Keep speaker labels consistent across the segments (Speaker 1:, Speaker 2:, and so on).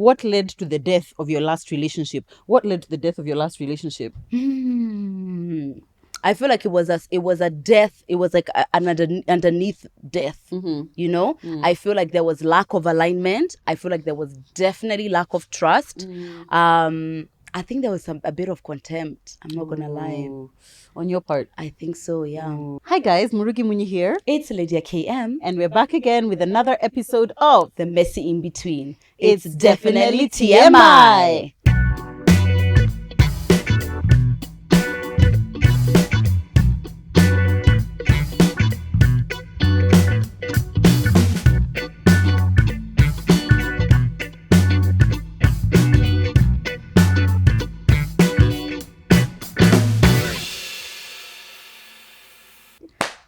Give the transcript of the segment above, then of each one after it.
Speaker 1: what led to the death of your last relationship? What led to the death of your last relationship?
Speaker 2: I feel like it was a death. It was like an underneath death. You know, I feel like there was lack of alignment. I feel like there was definitely lack of trust. I think there was a bit of contempt. I'm not gonna lie.
Speaker 1: On your part?
Speaker 2: I think so, yeah.
Speaker 1: Hi guys, Murugi Muni here.
Speaker 2: It's Lydia KM.
Speaker 1: And we're back again with another episode of
Speaker 2: The Messy In Between.
Speaker 1: It's definitely TMI.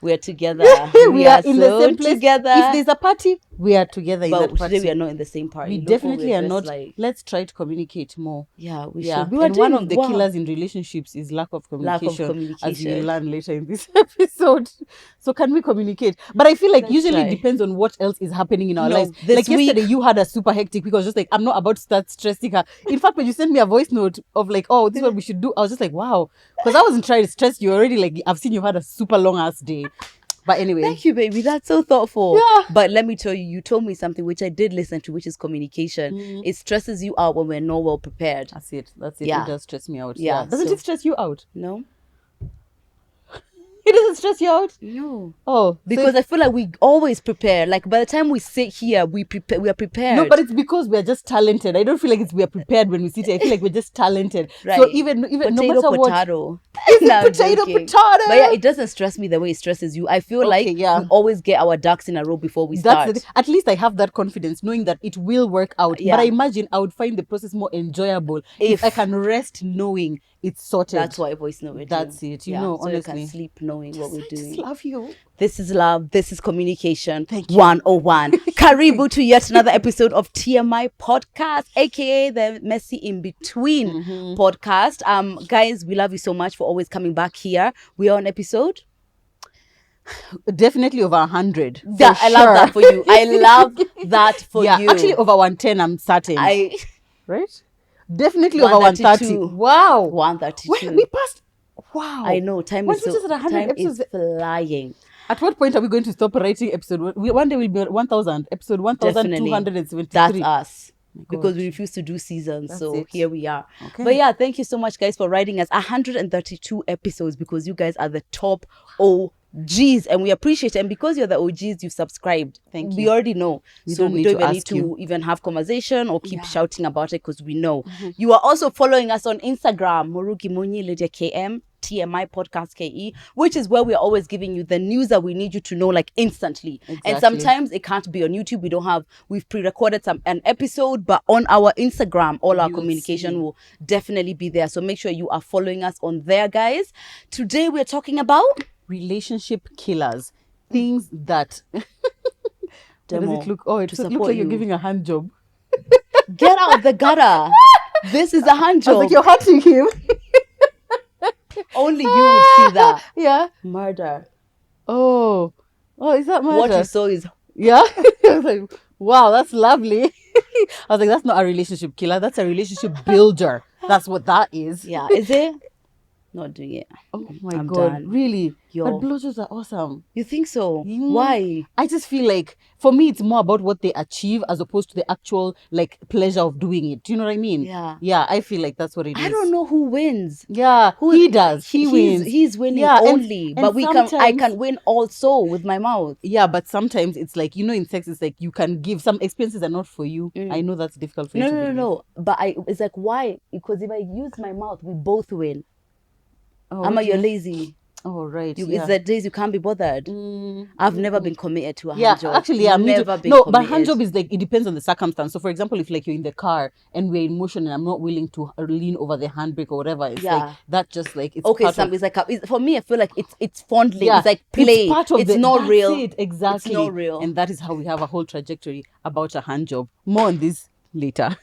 Speaker 2: We are together.
Speaker 1: we are in the same place
Speaker 2: together.
Speaker 1: If there's a party, we are together in
Speaker 2: But
Speaker 1: that party.
Speaker 2: today we are not in the same party.
Speaker 1: We definitely are not. Let's try to communicate more.
Speaker 2: Yeah, we
Speaker 1: Yeah,
Speaker 2: should.
Speaker 1: and one of the killers in relationships is lack of communication. As you will learn later in this episode. So can we communicate? But I feel like usually it depends on what else is happening in our lives. Like yesterday, you had a super hectic week. I was just like, I'm not about to start stressing her. In fact, when you sent me a voice note of like, oh, this is what we should do, I was just like, wow. Because I wasn't trying to stress you already. Like, I've seen you had a super long ass day. But anyway.
Speaker 2: Thank you, baby. That's so thoughtful.
Speaker 1: Yeah.
Speaker 2: But let me tell you, you told me something which I did listen to, which is communication. It stresses you out when we're not well prepared.
Speaker 1: That's it.
Speaker 2: Yeah.
Speaker 1: It does stress me out.
Speaker 2: Yeah.
Speaker 1: Doesn't it stress you out?
Speaker 2: No.
Speaker 1: It doesn't stress you out?
Speaker 2: No.
Speaker 1: Oh.
Speaker 2: Because I feel like we always prepare. Like by the time we sit here, we are prepared.
Speaker 1: No, but it's because we're just talented. I don't feel like we are prepared when we sit here. I feel like we're just talented.
Speaker 2: Right.
Speaker 1: So even
Speaker 2: potato,
Speaker 1: no matter
Speaker 2: potato.
Speaker 1: what. Potato.
Speaker 2: But yeah, it doesn't stress me the way it stresses you. I feel like we always get our ducks in a row before we start.
Speaker 1: At least I have that confidence knowing that it will work out.
Speaker 2: Yeah.
Speaker 1: But I imagine I would find the process more enjoyable if I can rest knowing it's sorted.
Speaker 2: That's why voice note.
Speaker 1: That's it. You know,
Speaker 2: so
Speaker 1: honestly.
Speaker 2: you can sleep knowing what we're doing.
Speaker 1: I just love you.
Speaker 2: This is love. This is communication.
Speaker 1: Thank you.
Speaker 2: 101. Karibu to yet another episode of TMI podcast, aka the Messy In Between podcast. Guys, we love you so much for always coming back here. We are on episode.
Speaker 1: Definitely over 100.
Speaker 2: Yeah, I love that for you. I love that for you.
Speaker 1: Actually over 110, I'm certain. Right? Definitely over 130. Wow.
Speaker 2: 132.
Speaker 1: We passed. Wow.
Speaker 2: I know. Time is flying.
Speaker 1: At what point are we going to stop writing episode? One day we'll be 1,000. Episode 1,273.
Speaker 2: That's us. Because we refuse to do seasons. Here we are.
Speaker 1: Okay.
Speaker 2: But yeah, thank you so much, guys, for writing us 132 episodes because you guys are the top OGs and we appreciate it. And because you're the OGs, you've subscribed.
Speaker 1: Thank you.
Speaker 2: We already know.
Speaker 1: We
Speaker 2: so
Speaker 1: don't
Speaker 2: we
Speaker 1: need
Speaker 2: don't
Speaker 1: to
Speaker 2: even need
Speaker 1: ask
Speaker 2: to
Speaker 1: you.
Speaker 2: even have conversation or keep shouting about it because we know. You are also following us on Instagram, Murugi Muni Lydia KM. TMI podcast KE, which is where we're always giving you the news that we need you to know like instantly.
Speaker 1: Exactly.
Speaker 2: And sometimes it can't be on YouTube. We've pre-recorded an episode, but on our Instagram, all our communication will definitely be there. So make sure you are following us on there, guys. Today we're talking about
Speaker 1: relationship killers. Things that does it look? Oh, it looks like you're giving a hand job.
Speaker 2: Get out of the gutter. This is a hand job.
Speaker 1: I was like, you're hurting him.
Speaker 2: Only you would see that.
Speaker 1: Yeah.
Speaker 2: Murder.
Speaker 1: Oh, is that murder?
Speaker 2: What you saw is...
Speaker 1: Yeah. I was like, wow, that's lovely. I was like, that's not a relationship killer. That's a relationship builder. That's what that is.
Speaker 2: Yeah. Is it? Not doing it.
Speaker 1: Oh my
Speaker 2: I'm
Speaker 1: God.
Speaker 2: done.
Speaker 1: Really? But blowjobs are awesome.
Speaker 2: You think so? Why?
Speaker 1: I just feel like, for me, it's more about what they achieve as opposed to the actual, like, pleasure of doing it. Do you know what I mean?
Speaker 2: Yeah.
Speaker 1: Yeah, I feel like that's what it is.
Speaker 2: I don't know who wins.
Speaker 1: Yeah, he does. He wins.
Speaker 2: He's winning only. But I can win also with my mouth.
Speaker 1: Yeah, but sometimes it's like, in sex, it's like you can give, some experiences are not for you. I know that's difficult for you to believe.
Speaker 2: No. But it's like, why? Because if I use my mouth, we both win.
Speaker 1: Oh,
Speaker 2: you're lazy.
Speaker 1: Oh, right.
Speaker 2: It's the days you can't be bothered. I've never been committed to a hand job.
Speaker 1: Actually,
Speaker 2: I've never been
Speaker 1: committed.
Speaker 2: but
Speaker 1: hand job is like, it depends on the circumstance. So, for example, if like you're in the car and we're in motion and I'm not willing to lean over the handbrake or whatever, it's like, that just like, it's
Speaker 2: okay, it's like, for me, I feel like it's fondling. It's like play. It's not real.
Speaker 1: It, exactly.
Speaker 2: It's not real.
Speaker 1: And that is how we have a whole trajectory about a hand job. More on this later.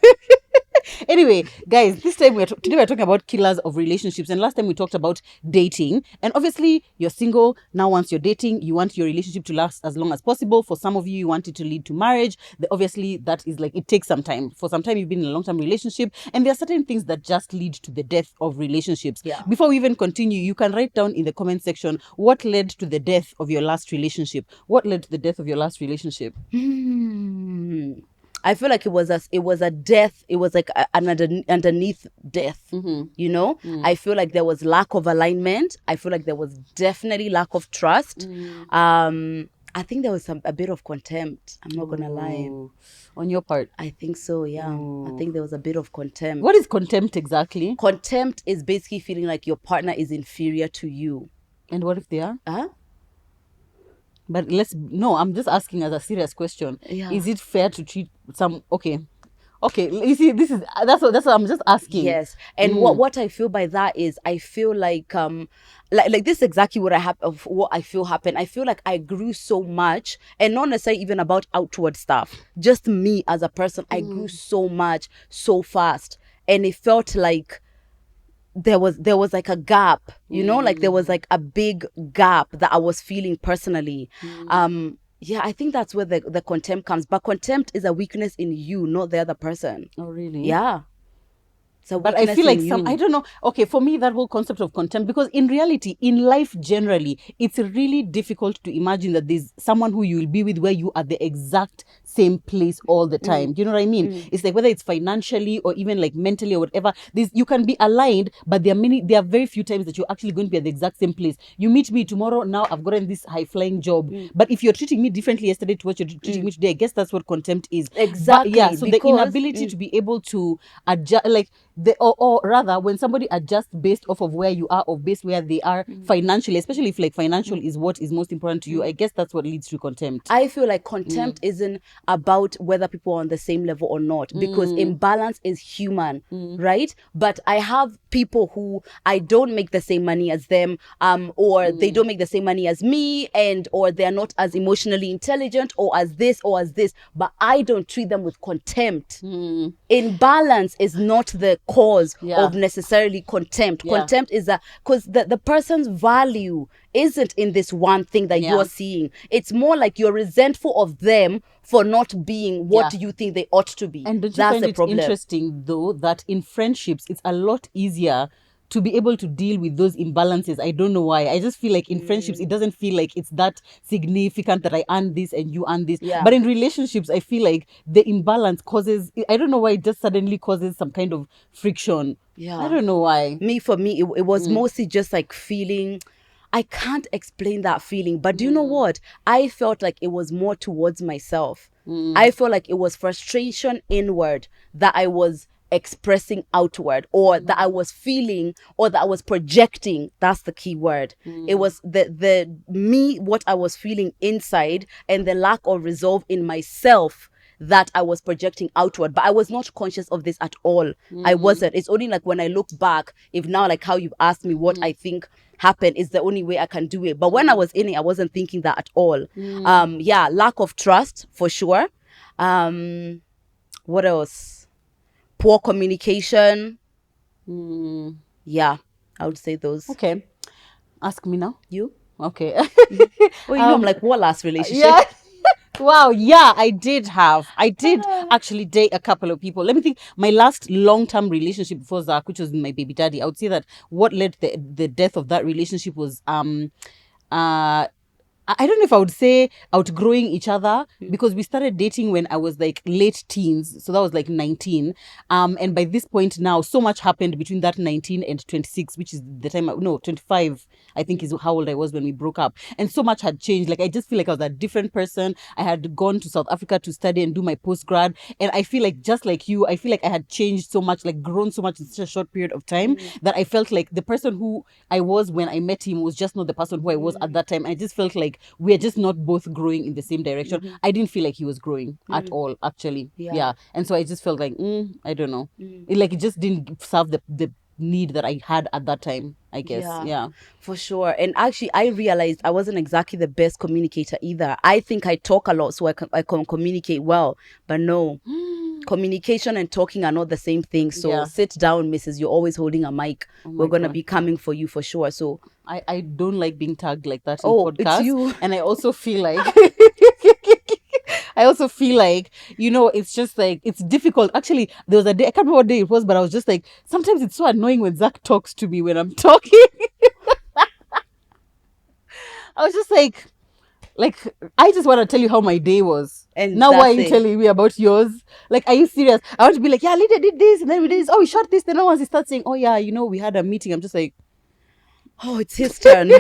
Speaker 1: Anyway, guys, this time today we're talking about killers of relationships. And last time we talked about dating. And obviously, you're single. Now, once you're dating, you want your relationship to last as long as possible. For some of you, you want it to lead to marriage. Obviously, that is like, it takes some time. For some time, you've been in a long-term relationship. And there are certain things that just lead to the death of relationships.
Speaker 2: Yeah.
Speaker 1: Before we even continue, you can write down in the comment section what led to the death of your last relationship. What led to the death of your last relationship?
Speaker 2: I feel like it was a death. It was like an underneath death. You know, I feel like there was lack of alignment. I feel like there was definitely lack of trust. I think there was a bit of contempt. I'm not gonna lie.
Speaker 1: On your part?
Speaker 2: I think so, yeah. I think there was a bit of contempt.
Speaker 1: What is contempt exactly?
Speaker 2: Contempt is basically feeling like your partner is inferior to you.
Speaker 1: And what if they are? But I'm just asking as a serious question.
Speaker 2: Yeah.
Speaker 1: Is it fair to treat some, okay, you see, that's what I'm just asking.
Speaker 2: Yes. And what I feel by that is, I feel like this is exactly what I feel happened. I feel like I grew so much, and not necessarily even about outward stuff, just me as a person. I grew so much so fast, and it felt like there was like a gap, you know, like there was like a big gap that I was feeling personally. Yeah, I think that's where the contempt comes. But contempt is a weakness in you, not the other person.
Speaker 1: Oh, really?
Speaker 2: Yeah.
Speaker 1: But I feel like I don't know. Okay, for me, that whole concept of contempt, because in reality, in life generally, it's really difficult to imagine that there's someone who you will be with where you are the exact same place all the time. Do you know what I mean? It's like whether it's financially or even like mentally or whatever, you can be aligned, but there are very few times that you're actually going to be at the exact same place. You meet me tomorrow, now I've gotten this high-flying job. But if you're treating me differently yesterday to what you're treating me today, I guess that's what contempt is.
Speaker 2: Exactly.
Speaker 1: But yeah, so the inability to be able to adjust, like, or rather, when somebody adjusts based off of where you are or based where they are financially, especially if like financial is what is most important to you, I guess that's what leads to contempt.
Speaker 2: I feel like contempt isn't about whether people are on the same level or not, because imbalance is human, right? But I have people who I don't make the same money as them, or they don't make the same money as me, or they're not as emotionally intelligent or as this, but I don't treat them with contempt. Imbalance is not the cause of necessarily contempt. Contempt is because the person's value isn't in this one thing that you're seeing. It's more like you're resentful of them for not being what you think they ought to be.
Speaker 1: And don't you find it interesting though that in friendships it's a lot easier to be able to deal with those imbalances? I don't know why. I just feel like in friendships, it doesn't feel like it's that significant that I earn this and you earn this.
Speaker 2: Yeah.
Speaker 1: But in relationships, I feel like the imbalance causes, I don't know why, it just suddenly causes some kind of friction.
Speaker 2: Yeah.
Speaker 1: I don't know why.
Speaker 2: For me, it was mostly just like feeling, I can't explain that feeling. But do you know what? I felt like it was more towards myself. I felt like it was frustration inward that I was expressing outward, or that I was feeling, or that I was projecting. That's the key word. It was the me, what I was feeling inside, and the lack of resolve in myself that I was projecting outward. But I was not conscious of this at all. I wasn't. It's only like when I look back, if now like how you've asked me what I think happened is the only way I can do it. But when I was in it, I wasn't thinking that at all. Lack of trust for sure. What else? Poor communication. Yeah, I would say those.
Speaker 1: Okay. Ask me now.
Speaker 2: You?
Speaker 1: Okay.
Speaker 2: I'm like, what last relationship?
Speaker 1: Yeah. Wow, yeah, I did actually date a couple of people. Let me think. My last long-term relationship before Zach, which was my baby daddy, I would say that what led the death of that relationship was I don't know if I would say outgrowing each other, because we started dating when I was like late teens. So that was like 19. And by this point now, so much happened between that 19 and 26, which is the time, 25, I think is how old I was when we broke up. And so much had changed. Like, I just feel like I was a different person. I had gone to South Africa to study and do my postgrad. And I feel like, just like you, I feel like I had changed so much, like grown so much in such a short period of time, that I felt like the person who I was when I met him was just not the person who I was at that time. I just felt like we are just not both growing in the same direction. I didn't feel like he was growing at all, actually. Yeah. And so I just felt like, I don't know. It just didn't serve the need that I had at that time, I guess. Yeah.
Speaker 2: For sure. And actually, I realized I wasn't exactly the best communicator either. I think I talk a lot so I can communicate well, but no. communication and talking are not the same thing. So sit down, Mrs. You're always holding a mic. We're going to be coming for you for sure. So
Speaker 1: I don't like being tagged like that in podcasts.
Speaker 2: It's you.
Speaker 1: And I also feel like it's just like, it's difficult. Actually, there was a day, I can't remember what day it was, but I was just like, sometimes it's so annoying when Zach talks to me when I'm talking. I was just like, I just want to tell you how my day was. And now why are you telling me about yours? Like, are you serious? I want to be like, yeah, Lydia did this, and then we did this. Oh, we shot this. Then once he starts saying, oh yeah, we had a meeting. I'm just like,
Speaker 2: oh, it's his turn.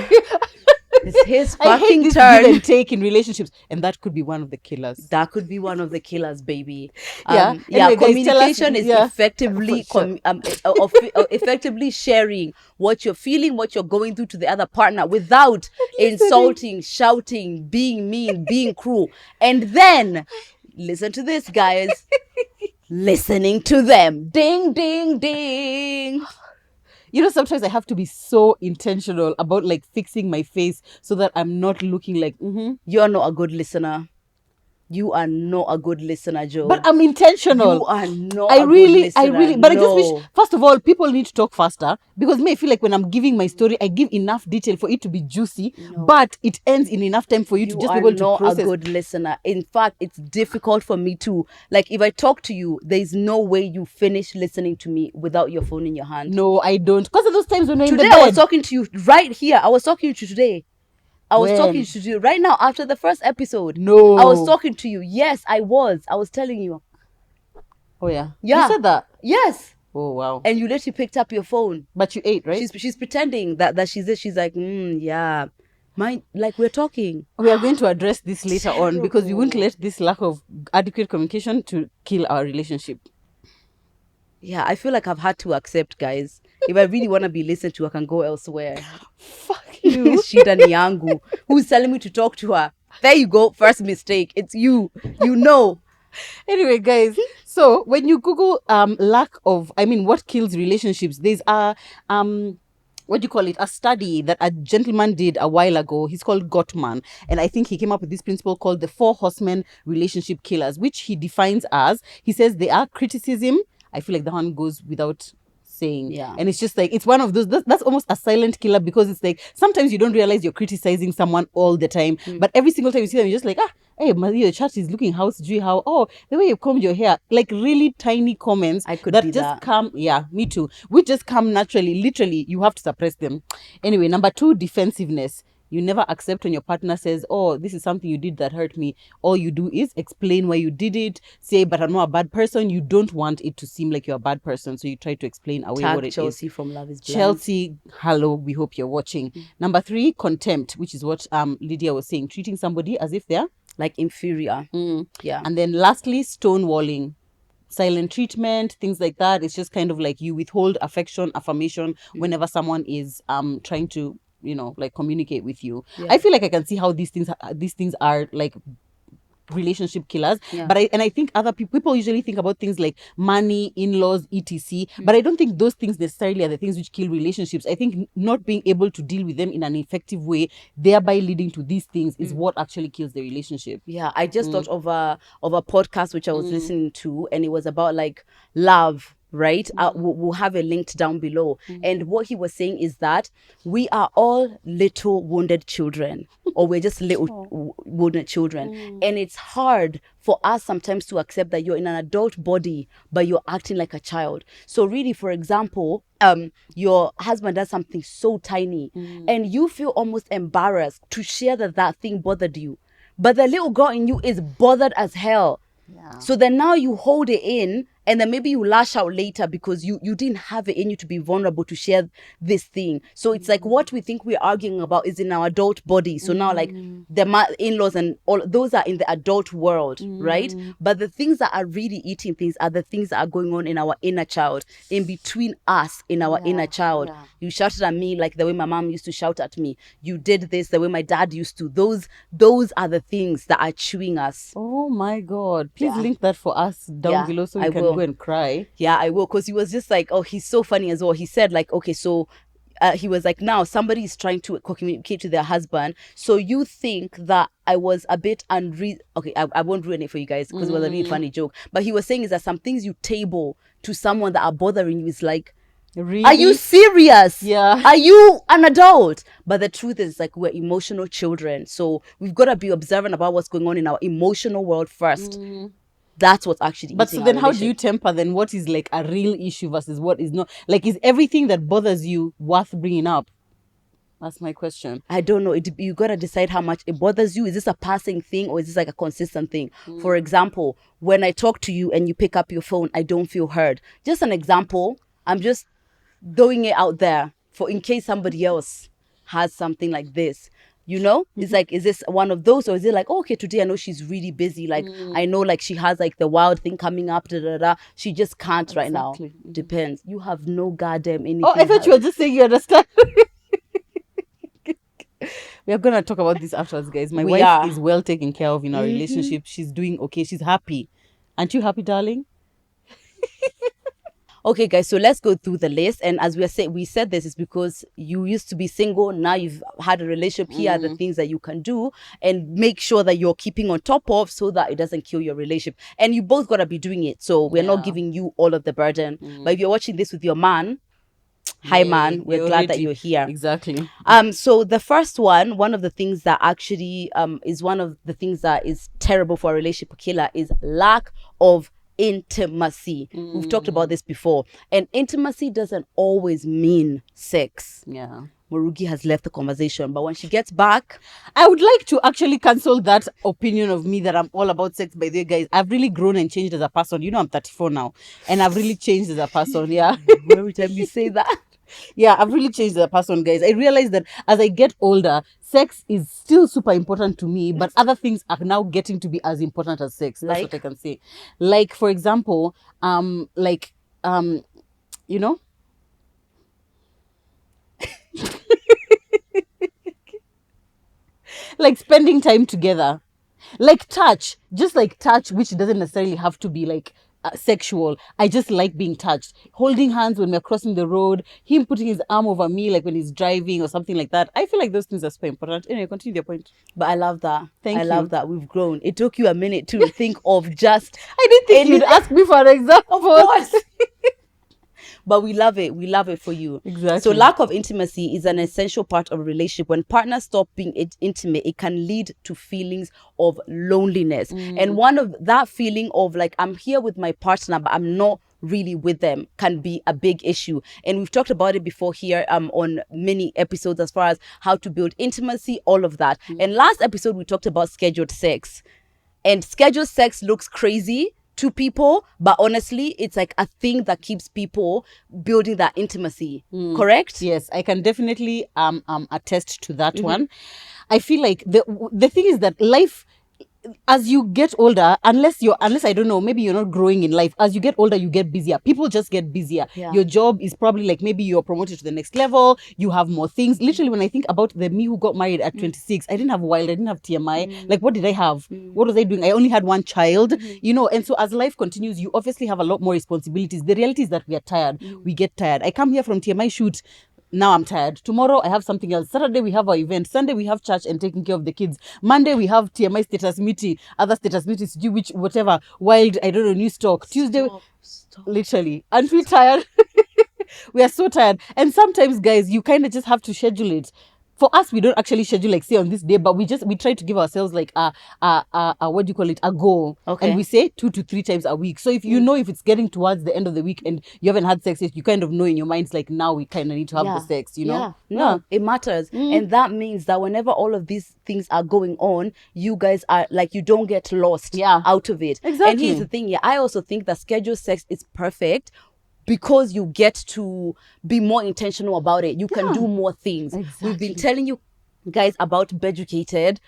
Speaker 2: It's his fucking
Speaker 1: I hate this
Speaker 2: turn.
Speaker 1: Give and take in relationships, and that could be one of the killers.
Speaker 2: That could be one of the killers, baby.
Speaker 1: Anyway,
Speaker 2: communication is effectively effectively sharing what you're feeling, what you're going through to the other partner without insulting, shouting, being mean, being cruel. And then, listen to this, guys. Listening to them. Ding, ding, ding.
Speaker 1: Sometimes I have to be so intentional about like fixing my face so that I'm not looking like,
Speaker 2: You're not a good listener. You are not a good listener, Joe.
Speaker 1: But I'm intentional.
Speaker 2: You are not a good listener.
Speaker 1: But I just wish, first of all, people need to talk faster, because I feel like when I'm giving my story, I give enough detail for it to be juicy, but it ends in enough time for you to just be able to process.
Speaker 2: You are not a good listener. In fact, it's difficult for me too. Like, if I talk to you, there's no way you finish listening to me without your phone in your hand.
Speaker 1: No, I don't. Because of those times when we're in the bed.
Speaker 2: Today I was talking to you right here. I was talking to you today. I was talking to you right now after the first episode.
Speaker 1: No.
Speaker 2: I was talking to you. Yes, I was. I was telling you.
Speaker 1: Oh, yeah.
Speaker 2: Yeah.
Speaker 1: You said that?
Speaker 2: Yes.
Speaker 1: Oh, wow.
Speaker 2: And you literally picked up your phone.
Speaker 1: But you ate, right?
Speaker 2: She's pretending that she's like, yeah. Like, we're talking.
Speaker 1: We are going to address this later on, because we won't let this lack of adequate communication to kill our relationship.
Speaker 2: Yeah, I feel like I've had to accept, guys. If I really want to be listened to, I can go elsewhere.
Speaker 1: Fuck you.
Speaker 2: Shida Nyangu, who's telling me to talk to her. There you go. First mistake. It's you.
Speaker 1: Anyway, guys, so when you Google what kills relationships, there's a a study that a gentleman did a while ago. He's called Gottman, and I think he came up with this principle called the 4 horsemen relationship killers, which he defines as, he says they are criticism. I feel like the one goes without saying.
Speaker 2: Yeah.
Speaker 1: And it's just like, it's one of those, that's almost a silent killer, because it's like, sometimes you don't realize you're criticizing someone all the time, but every single time you see them, you're just like, hey, your shirt is looking how, the way you combed your hair, like really tiny comments come, yeah, me too, which just come naturally. Literally, you have to suppress them. Anyway, number 2, defensiveness. You never accept when your partner says, oh, this is something you did that hurt me. All you do is explain why you did it. Say, but I'm not a bad person. You don't want it to seem like you're a bad person. So you try to explain away what it
Speaker 2: Chelsea
Speaker 1: is.
Speaker 2: from Love is Blind.
Speaker 1: Chelsea, hello, we hope you're watching. Number 3, contempt, which is what Lydia was saying. Treating somebody as if they're
Speaker 2: like inferior. Yeah.
Speaker 1: And then lastly, stonewalling. Silent treatment, things like that. It's just kind of like you withhold affection, affirmation whenever someone is trying to communicate with you. I feel like I can see how these things are like relationship killers, but I think other people usually think about things like money, in-laws, etc, but I don't think those things necessarily are the things which kill relationships. I think not being able to deal with them in an effective way, thereby leading to these things, is what actually kills the relationship.
Speaker 2: I just thought of a podcast which I was listening to, and it was about like love, right? We'll have a link down below. And what he was saying is that we are all little wounded children, or we're just little wounded children. And it's hard for us sometimes to accept that you're in an adult body, but you're acting like a child. So really, for example, your husband does something so tiny and you feel almost embarrassed to share that thing bothered you. But the little girl in you is bothered as hell. Yeah. So then now you hold it in, and then maybe you lash out later because you didn't have it in you to be vulnerable to share this thing. So it's like what we think we're arguing about is in our adult body. So now like the in-laws and all those are in the adult world, right? But the things that are really eating things are the things that are going on in our inner child, in between us, in our inner child. Yeah. You shouted at me like the way my mom used to shout at me. You did this the way my dad used to. Those are the things that are chewing us.
Speaker 1: Oh my God. Please link that for us down below so we can go and cry.
Speaker 2: Yeah, I will, because he was just like, oh, he's so funny as well. He said like, okay, so he was like, now somebody is trying to communicate to their husband. So you think that I was a bit okay, I won't ruin it for you guys because it was a really funny joke. But he was saying is that some things you table to someone that are bothering you is like, really? Are you serious?
Speaker 1: Yeah.
Speaker 2: Are you an adult? But the truth is, like, we're emotional children. So we've got to be observant about what's going on in our emotional world first. That's what's actually
Speaker 1: But so then how do you temper then what is like a real issue versus what is not? Like, is everything that bothers you worth bringing up? That's my question.
Speaker 2: I don't know. You got to decide how much it bothers you. Is this a passing thing or is this like a consistent thing? For example, when I talk to you and you pick up your phone, I don't feel heard. Just an example. I'm just throwing it out there for in case somebody else has something like this. You know, it's like, is this one of those, or is it like, oh, okay, today I know she's really busy. Like, I know like she has like the wild thing coming up, she just can't right now. Depends. You have no goddamn anything.
Speaker 1: Oh, I thought you were just saying you understand. We are going to talk about this afterwards, guys. My wife is well taken care of in our relationship. She's doing okay. She's happy. Aren't you happy, darling?
Speaker 2: Okay, guys, so let's go through the list. And as we said this is because you used to be single. Now you've had a relationship. Here are the things that you can do and make sure that you're keeping on top of so that it doesn't kill your relationship. And you both got to be doing it. So we're not giving you all of the burden. But if you're watching this with your man, hi man, we're glad that you're here.
Speaker 1: Exactly.
Speaker 2: So the first one of the things that actually is one of the things that is terrible for a relationship killer is lack of intimacy. We've talked about this before, and intimacy doesn't always mean sex.
Speaker 1: Yeah.
Speaker 2: Murugi has left the conversation, but when she gets back,
Speaker 1: I would like to actually cancel that opinion of me that I'm all about sex. By the way, guys, I've really grown and changed as a person. You know, I'm 34 now, and I've really changed as a person. Yeah.
Speaker 2: Every time you say that.
Speaker 1: Yeah, I've really changed as a person, guys. I realized that as I get older, sex is still super important to me, but other things are now getting to be as important as sex. That's what I can say. Like, for example, you know, like spending time together, like touch, just like touch, which doesn't necessarily have to be like sexual. I just like being touched, holding hands when we're crossing the road, him putting his arm over me like when he's driving or something like that. I feel like those things are super important. Anyway, continue your point.
Speaker 2: But I love that.
Speaker 1: I
Speaker 2: love that we've grown. It took you a minute to think of just
Speaker 1: I didn't think you'd ask me for an example.
Speaker 2: Of course. But we love it. We love it for you.
Speaker 1: Exactly.
Speaker 2: So lack of intimacy is an essential part of a relationship. When partners stop being intimate, it can lead to feelings of loneliness. And one of that feeling of like, I'm here with my partner, but I'm not really with them can be a big issue. And we've talked about it before here on many episodes as far as how to build intimacy, all of that. And last episode, we talked about scheduled sex. And scheduled sex looks crazy to people, but honestly, it's like a thing that keeps people building that intimacy. Correct?
Speaker 1: Yes, I can definitely attest to that one. I feel like the thing is that life, as you get older, unless I don't know, maybe you're not growing in life. As you get older, you get busier. People just get busier. Yeah. Your job is probably like maybe you're promoted to the next level. You have more things. Literally, when I think about me who got married at 26, I didn't have wild. I didn't have TMI. Like, what did I have? What was I doing? I only had one child. You know, and so as life continues, you obviously have a lot more responsibilities. The reality is that we are tired. We get tired. I come here from TMI shoot. Now I'm tired. Tomorrow I have something else. Saturday we have our event. Sunday we have church and taking care of the kids. Monday we have TMI status meeting, other status meetings to do, which whatever, wild, I don't know, new stock. Tuesday,
Speaker 2: Stop.
Speaker 1: Literally. Aren't we tired? We are so tired. And sometimes, guys, you kind of just have to schedule it. For us, we don't actually schedule like say on this day, but we try to give ourselves like a what do you call it, a goal. Okay. And we say 2 to 3 times a week. So if you know if it's getting towards the end of the week and you haven't had sex yet, you kind of know in your mind, it's like now we kind of need to have the sex, you know?
Speaker 2: No, it matters. And that means that whenever all of these things are going on, you guys are like, you don't get lost out of it.
Speaker 1: Exactly.
Speaker 2: And here's the thing, I also think that scheduled sex is perfect because you get to be more intentional about it. You can do more things. Exactly. We've been telling you guys about Beducated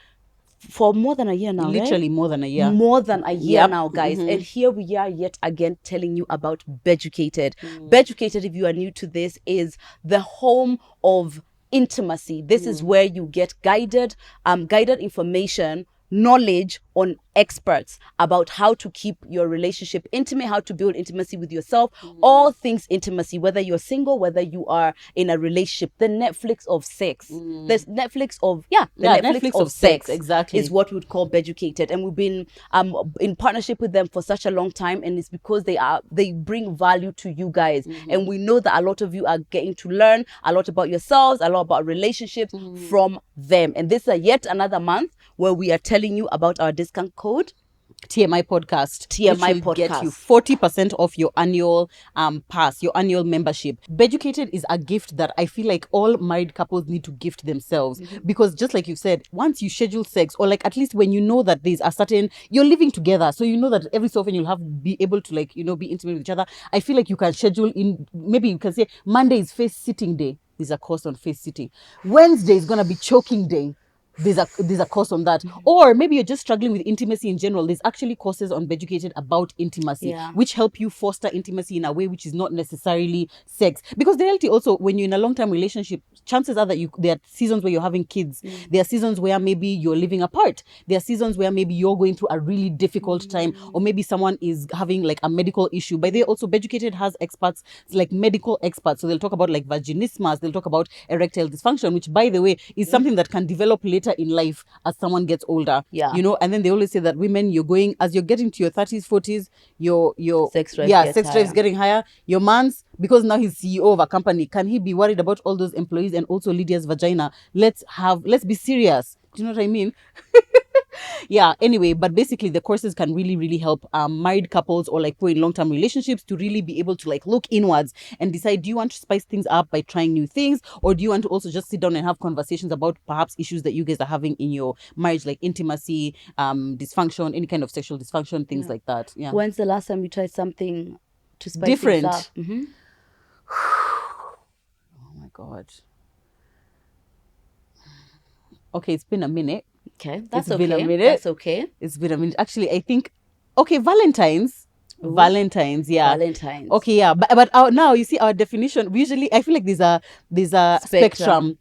Speaker 2: for more than a year now.
Speaker 1: Literally
Speaker 2: right?
Speaker 1: more than a year.
Speaker 2: More than a year now, guys. And here we are yet again telling you about Beducated. Beducated, if you are new to this, is the home of intimacy. This is where you get guided information, knowledge on experts about how to keep your relationship intimate, how to build intimacy with yourself, all things intimacy, whether you're single, whether you are in a relationship. The Netflix of sex. The Netflix of Netflix of sex
Speaker 1: exactly
Speaker 2: is what we would call Beducated, and we've been in partnership with them for such a long time, and it's because they bring value to you guys, and we know that a lot of you are getting to learn a lot about yourselves, a lot about relationships from them. And this is yet another month where we are telling you about our discount code
Speaker 1: TMI podcast.
Speaker 2: TMI podcast
Speaker 1: get you 40% off your annual pass, your annual membership. Beducated is a gift that I feel like all married couples need to gift themselves, because just like you said, once you schedule sex, or like at least when you know that there's a certain, you're living together, so you know that every so often you'll be able to like, be intimate with each other. I feel like you can schedule in, maybe you can say Monday is face sitting day. There's a course on face sitting. Wednesday is gonna be choking day. There's a course on that. Or maybe you're just struggling with intimacy in general. There's actually courses on Beducated about intimacy, which help you foster intimacy in a way which is not necessarily sex. Because the reality also, when you're in a long-term relationship, chances are that there are seasons where you're having kids. There are seasons where maybe you're living apart. There are seasons where maybe you're going through a really difficult time, or maybe someone is having like a medical issue. By the way, also Beducated has experts, like medical experts. So they'll talk about like vaginismus, they'll talk about erectile dysfunction, which by the way is something that can develop later in life as someone gets older. And then they always say that women, as you're getting to your 30s, 40s, your sex drive is getting higher. Your man's, because now he's CEO of a company, can he be worried about all those employees and also Lydia's vagina? Let's be serious. Do you know what I mean? Anyway, but basically the courses can really, really help married couples or like in long-term relationships to really be able to like look inwards and decide, do you want to spice things up by trying new things, or do you want to also just sit down and have conversations about perhaps issues that you guys are having in your marriage, like intimacy, dysfunction, any kind of sexual dysfunction, things like that.
Speaker 2: When's the last time you tried something to spice
Speaker 1: different
Speaker 2: things up?
Speaker 1: Oh my God. Okay, it's been a minute.
Speaker 2: Okay, that's
Speaker 1: It's
Speaker 2: okay.
Speaker 1: been a minute.
Speaker 2: That's okay.
Speaker 1: It's been a minute. Actually, I think, okay, Valentine's.
Speaker 2: Ooh.
Speaker 1: Valentine's. Okay, but now you see our definition. Usually, I feel like there's a spectrum.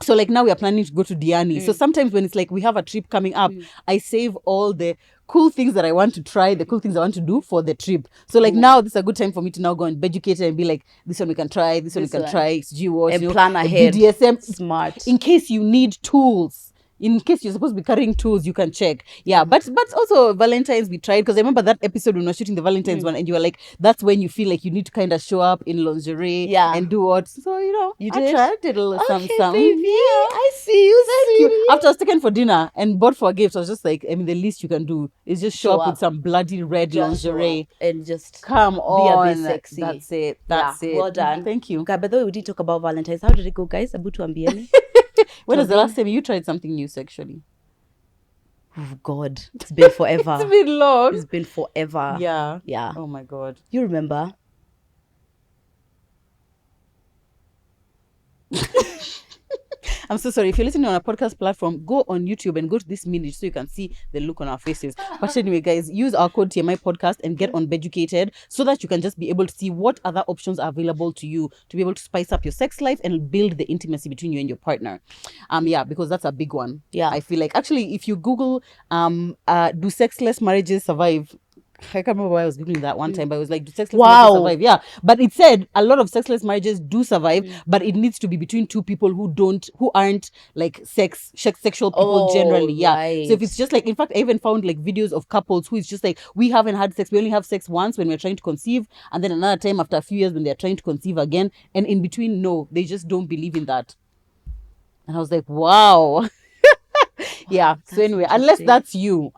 Speaker 1: So like now we are planning to go to Diani. So sometimes when it's like we have a trip coming up, I save all the cool things that I want to try, the cool things I want to do for the trip. So like now this is a good time for me to now go and Beducate and be like, this one we can try, this one we can try, G-Watch,
Speaker 2: and plan ahead.
Speaker 1: BDSM.
Speaker 2: Smart.
Speaker 1: In case you need tools. In case you're supposed to be carrying tools, you can check. But also Valentine's we tried, because I remember that episode when we were shooting the Valentine's one, and you were like, that's when you feel like you need to kind of show up in lingerie and do what. So
Speaker 2: you
Speaker 1: I did a little some.
Speaker 2: Baby. I see you.
Speaker 1: Thank you. After I was taken for dinner and bought for a gift, I was just like, I mean, the least you can do is just show up with some bloody red lingerie
Speaker 2: and just
Speaker 1: come on.
Speaker 2: Be a bit sexy.
Speaker 1: That's it. That's it.
Speaker 2: Well done.
Speaker 1: Thank you.
Speaker 2: Okay, by the way, we did talk about Valentine's. How did it go, guys? Abutu Ambieni.
Speaker 1: When was the last time you tried something new sexually?
Speaker 2: Oh God, it's been forever.
Speaker 1: It's been long.
Speaker 2: It's been forever.
Speaker 1: Yeah. Oh my God.
Speaker 2: You remember?
Speaker 1: I'm so sorry. If you're listening on a podcast platform, go on YouTube and go to this minute so you can see the look on our faces. But anyway, guys, use our code TMI podcast and get on Beducated so that you can just be able to see what other options are available to you to be able to spice up your sex life and build the intimacy between you and your partner. Because that's a big one. I feel like actually if you Google do sexless marriages survive, I can't remember why I was Googling that one time, but I was like, do sexless marriages survive? Yeah. But it said a lot of sexless marriages do survive, but it needs to be between two people who aren't like sexual people generally.
Speaker 2: Right.
Speaker 1: So if it's just like, in fact, I even found like videos of couples who is just like, we haven't had sex. We only have sex once when we're trying to conceive. And then another time after a few years when they're trying to conceive again. And in between, no, they just don't believe in that. And I was like, wow. So anyway, unless that's you,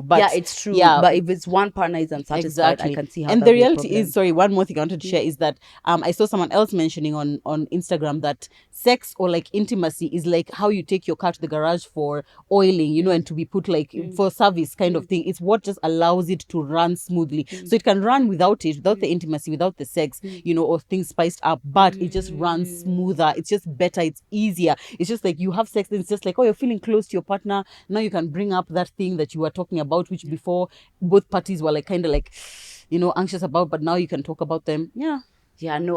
Speaker 1: but
Speaker 2: it's true. But if it's one partner is unsatisfied, I can see how.
Speaker 1: And the reality is, one more thing I wanted to share is that I saw someone else mentioning on Instagram that sex or like intimacy is like how you take your car to the garage for oiling, and to be put like for service kind of thing. It's what just allows it to run smoothly. So it can run without the intimacy, without the sex, or things spiced up, but it just runs smoother. It's just better. It's easier. It's just like you have sex and it's just like, oh, you're feeling close to your partner. Now you can bring up that thing that you were talking about, which before both parties were like kind of like, anxious about, but now you can talk about them.
Speaker 2: No,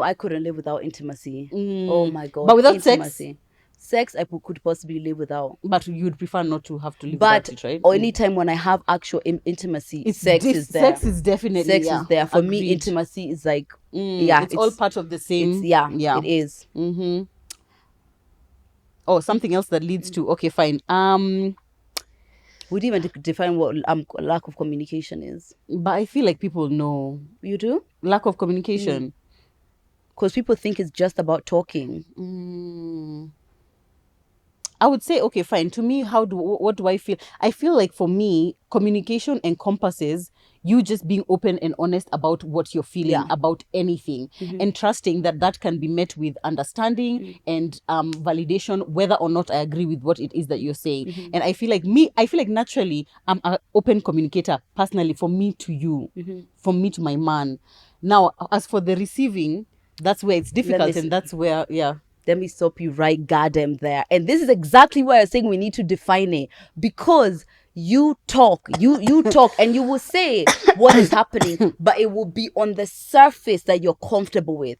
Speaker 2: I couldn't live without intimacy. Oh my God.
Speaker 1: But without
Speaker 2: intimacy. Sex I could possibly live without.
Speaker 1: But you would prefer not to have to live without it, right?
Speaker 2: Or anytime when I have actual intimacy, sex is there.
Speaker 1: Sex is definitely
Speaker 2: Sex is there. For me, intimacy is like
Speaker 1: it's all part of the same.
Speaker 2: It is.
Speaker 1: Oh, something else that leads to okay, fine.
Speaker 2: We didn't even define what lack of communication is.
Speaker 1: But I feel like people know.
Speaker 2: You do?
Speaker 1: Lack of communication.
Speaker 2: Because people think it's just about talking.
Speaker 1: I would say, okay, fine. To me, what do I feel? I feel like for me, communication encompasses you just being open and honest about what you're feeling about anything, and trusting that can be met with understanding and validation, whether or not I agree with what it is that you're saying. And I feel like naturally I'm an open communicator personally, for me to you, from me to my man. Now, as for the receiving, that's where it's difficult, and that's where,
Speaker 2: let me stop you right goddamn there. And this is exactly why I'm saying we need to define it. Because you talk and you will say what is happening, but it will be on the surface that you're comfortable with.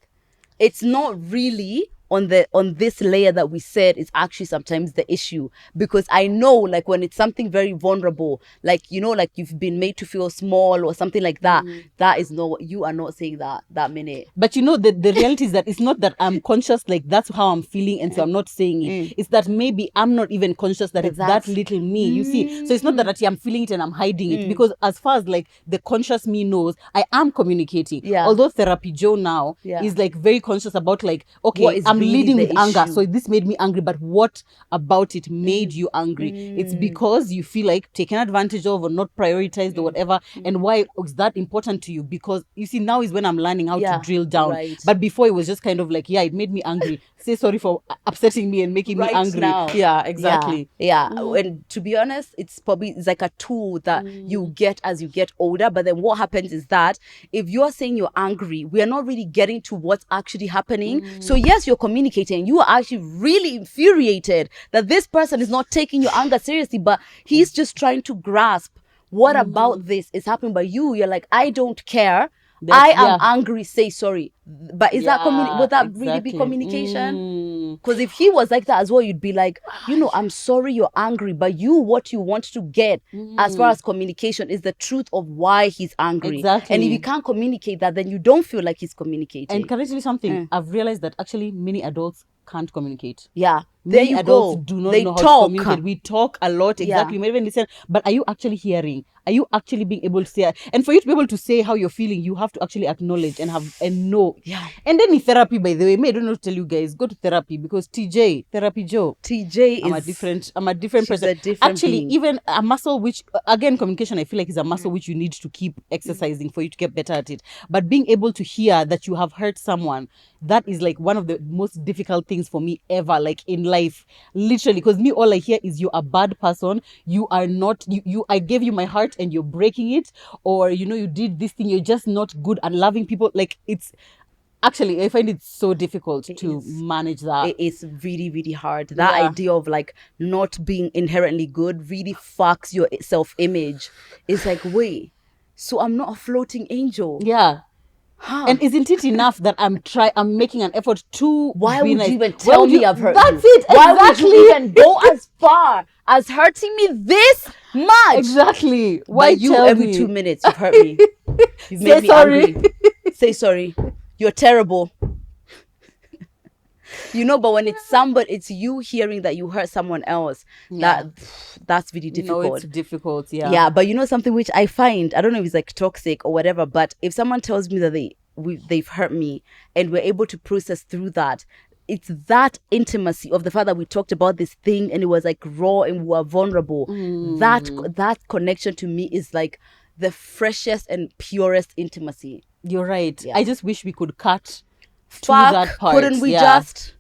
Speaker 2: It's not really on this layer that we said is actually sometimes the issue. Because I know, like, when it's something very vulnerable, like, you know, like you've been made to feel small or something like that, that is not what you are not saying that minute.
Speaker 1: But you know, the reality is that it's not that I'm conscious, like that's how I'm feeling, and so I'm not saying it. It's that maybe I'm not even conscious that it's that little me, you see. So it's not that I'm feeling it and I'm hiding it, because as far as like the conscious me knows, I am communicating. Although Therapy Joe now is like very conscious about like, okay, I'm leading with anger, so this made me angry, but what about it made you angry? It's because you feel like taken advantage of or not prioritized or whatever. And why is that important to you? Because you see, now is when I'm learning how to drill down, but before it was just kind of like, it made me angry, say sorry for upsetting me and making me angry now. Exactly.
Speaker 2: And to be honest, it's like a tool that you get as you get older. But then what happens is that if you're saying you're angry, we are not really getting to what's actually happening. So yes, you're communicating, you are actually really infuriated that this person is not taking your anger seriously, but he's just trying to grasp what about this is happening. But you're like, I don't care, I am angry, say sorry. But is that would that really be communication? Because if he was like that as well, you'd be like, you know, I'm sorry you're angry, but what you want to get as far as communication is the truth of why he's angry. And if you can't communicate that, then you don't feel like he's communicating.
Speaker 1: And can I tell you something? I've realized that actually many adults can't communicate.
Speaker 2: Many
Speaker 1: adults do not know how to communicate. We talk a lot, we might even listen, but are you actually hearing? Are you actually being able to say? And for you to be able to say how you're feeling, you have to actually acknowledge and know. And then in therapy, by the way, I don't know to tell you guys, go to therapy, because Therapy Joe, I'm a different person. Actually, being. Even a muscle which, again, communication, I feel like is a muscle which you need to keep exercising for you to get better at it. But being able to hear that you have hurt someone, that is like one of the most difficult things for me ever, like in life, literally. Because me, all I hear is you're a bad person. You are not. I gave you my heart and you're breaking it, or you know, you did this thing. You're just not good at loving people. Like, it's actually, I find it so difficult to manage that.
Speaker 2: It is really, really hard. That idea of like not being inherently good really fucks your self-image. It's like, wait, so I'm not a floating angel.
Speaker 1: And isn't it enough that I'm making an effort to
Speaker 2: Why would
Speaker 1: nice?
Speaker 2: you even tell me I've hurt
Speaker 1: That's
Speaker 2: you?
Speaker 1: it, exactly.
Speaker 2: Why would you even go as far as hurting me this much?
Speaker 1: Exactly. Why
Speaker 2: but you every 2 minutes you've hurt me. You've made me angry. Say sorry. You're terrible. You know, but when it's you hearing that you hurt someone else, that's really difficult.
Speaker 1: No, it's difficult,
Speaker 2: Yeah, but you know something which I find, I don't know if it's like toxic or whatever, but if someone tells me that they've hurt me and we're able to process through that, it's that intimacy of the fact that we talked about this thing and it was like raw and we were vulnerable. That connection to me is like the freshest and purest intimacy.
Speaker 1: You're right. I just wish we could cut to that part.
Speaker 2: Couldn't we just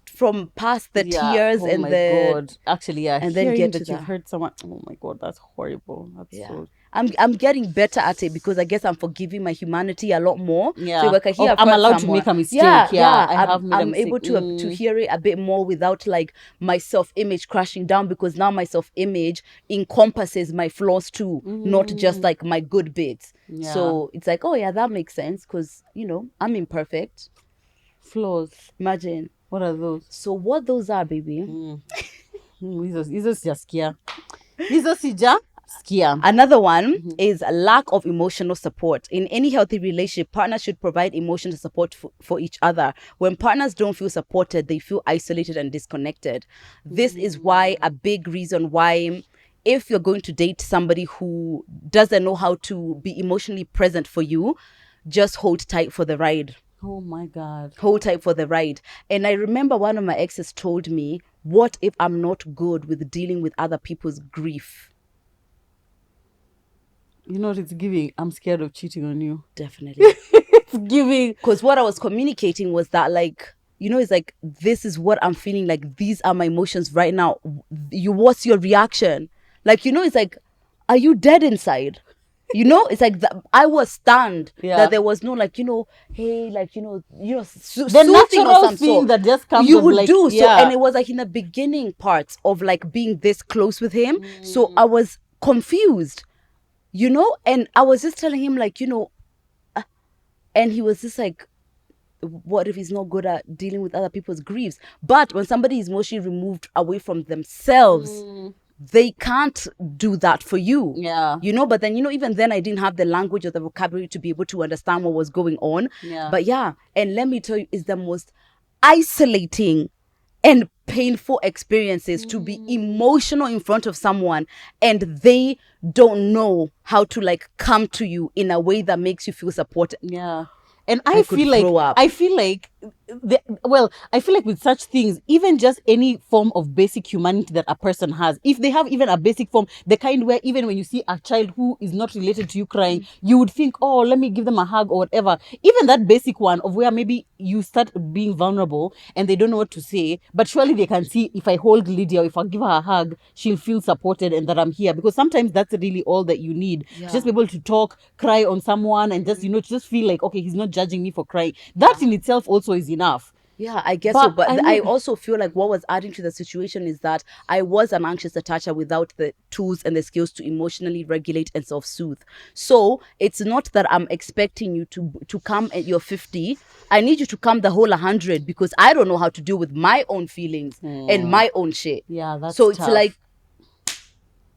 Speaker 2: from past the
Speaker 1: Yeah.
Speaker 2: tears
Speaker 1: Oh
Speaker 2: and
Speaker 1: my
Speaker 2: the
Speaker 1: God. Actually, yeah.
Speaker 2: and then
Speaker 1: Hearing
Speaker 2: get
Speaker 1: that
Speaker 2: to
Speaker 1: you've
Speaker 2: that.
Speaker 1: heard someone. Oh my God, that's horrible. That's
Speaker 2: Yeah.
Speaker 1: so.
Speaker 2: I'm getting better at it because I guess I'm forgiving my humanity a lot more.
Speaker 1: Yeah.
Speaker 2: So if I can hear
Speaker 1: I'm allowed
Speaker 2: someone,
Speaker 1: to make a mistake. Yeah.
Speaker 2: I'm able to hear it a bit more without like my self-image crashing down, because now my self-image encompasses my flaws too, not just like my good bits.
Speaker 1: Yeah.
Speaker 2: So it's like, oh yeah, that makes sense because, you know, I'm imperfect.
Speaker 1: Flaws.
Speaker 2: Imagine.
Speaker 1: What are those?
Speaker 2: So what those are, baby?
Speaker 1: Hizo sijasikia. Hizo sijasikia.
Speaker 2: Another one is a lack of emotional support. In any healthy relationship, partners should provide emotional support for each other. When partners don't feel supported, they feel isolated and disconnected. This is why a big reason why, if you're going to date somebody who doesn't know how to be emotionally present for you, just hold tight for the ride.
Speaker 1: Oh my God.
Speaker 2: Hold tight for the ride. And I remember one of my exes told me, what if I'm not good with dealing with other people's grief?
Speaker 1: You know what it's giving? I'm scared of cheating on you.
Speaker 2: Definitely.
Speaker 1: It's giving.
Speaker 2: Because what I was communicating was that, like, you know, it's like, this is what I'm feeling, like, these are my emotions right now. What's your reaction? Like, you know, it's like, are you dead inside? You know, it's like I was stunned that there was no, like, you know, hey, like, you know,
Speaker 1: the natural thing that just comes.
Speaker 2: You would like, do so, and it was like in the beginning parts of like being this close with him. So I was confused, you know, and I was just telling him, like, you know, and he was just like, what if he's not good at dealing with other people's griefs? But when somebody is emotionally removed away from themselves, they can't do that for you.
Speaker 1: Yeah.
Speaker 2: You know, but then, you know, even then I didn't have the language or the vocabulary to be able to understand what was going on.
Speaker 1: Yeah.
Speaker 2: But yeah, and let me tell you, it's the most isolating and painful experiences to be emotional in front of someone and they don't know how to like come to you in a way that makes you feel supported.
Speaker 1: Yeah. And I feel like with such things, even just any form of basic humanity that a person has, if they have even a basic form, the kind where even when you see a child who is not related to you crying, you would think, oh, let me give them a hug or whatever. Even that basic one of where maybe you start being vulnerable and they don't know what to say, but surely they can see, if I hold Lydia or if I give her a hug, she'll feel supported and that I'm here. Because sometimes that's really all that you need. Just be able to talk, cry on someone and just, you know, just feel like, okay, he's not judging me for crying. That in itself also is enough.
Speaker 2: Yeah, I guess so. But I also feel like what was adding to the situation is that I was an anxious attacher without the tools and the skills to emotionally regulate and self-soothe. So it's not that I'm expecting you to come at your 50. I need you to come the whole 100 because I don't know how to deal with my own feelings and my own shit.
Speaker 1: Yeah, that's
Speaker 2: so
Speaker 1: tough.
Speaker 2: It's like,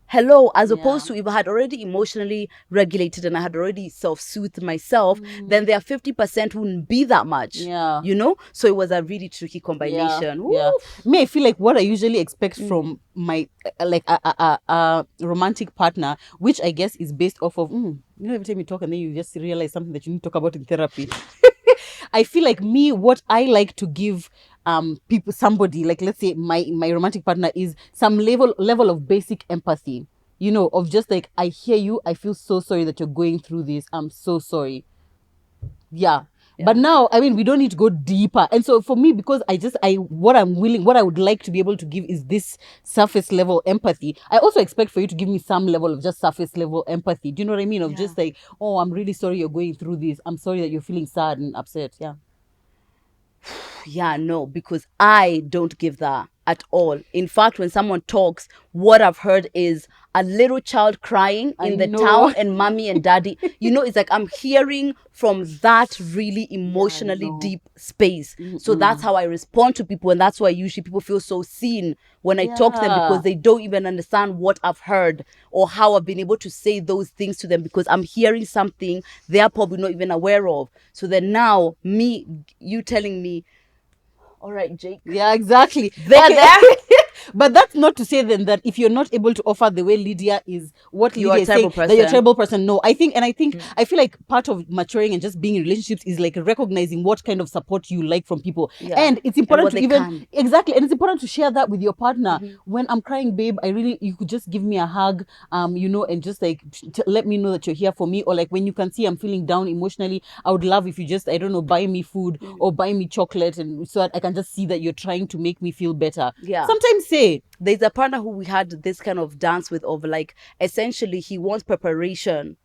Speaker 2: hello, as opposed to if I had already emotionally regulated and I had already self-soothed myself, then there are 50% wouldn't be that much.
Speaker 1: Yeah.
Speaker 2: You know? So it was a really tricky combination.
Speaker 1: Yeah. Me, I feel like what I usually expect from my, like, a romantic partner, which I guess is based off of, you know, every time you talk and then you just realize something that you need to talk about in therapy. I feel like me, what I like to give people, somebody, like let's say my romantic partner, is some level of basic empathy, you know, of just like, I hear you, I feel so sorry that you're going through this, I'm so sorry. Yeah. But now, I mean, we don't need to go deeper. And so for me, because what I would like to be able to give is this surface level empathy. I also expect for you to give me some level of just surface level empathy. Do you know what I mean? Of just like, oh, I'm really sorry you're going through this. I'm sorry that you're feeling sad and upset. Yeah.
Speaker 2: Yeah, no, because I don't give that at all. In fact, when someone talks, what I've heard is a little child crying in the town and mommy and daddy. You know, it's like I'm hearing from that really emotionally deep space. So that's how I respond to people. And that's why usually people feel so seen when I talk to them, because they don't even understand what I've heard or how I've been able to say those things to them, because I'm hearing something they're probably not even aware of. So then now you telling me, all right, Jake.
Speaker 1: Yeah, exactly.
Speaker 2: There.
Speaker 1: But that's not to say then that if you're not able to offer the way Lydia is, what
Speaker 2: you're
Speaker 1: Lydia is saying, that you're a terrible person. No, I feel like part of maturing and just being in relationships is like recognizing what kind of support you like from people. And it's important exactly. And it's important to share that with your partner. When I'm crying, babe, you could just give me a hug, you know, and just like let me know that you're here for me. Or like when you can see I'm feeling down emotionally, I would love if you just, I don't know, buy me food or buy me chocolate, and so that I can just see that you're trying to make me feel better.
Speaker 2: Yeah.
Speaker 1: Sometimes
Speaker 2: there's a partner who we had this kind of dance with, of like, essentially he wants preparation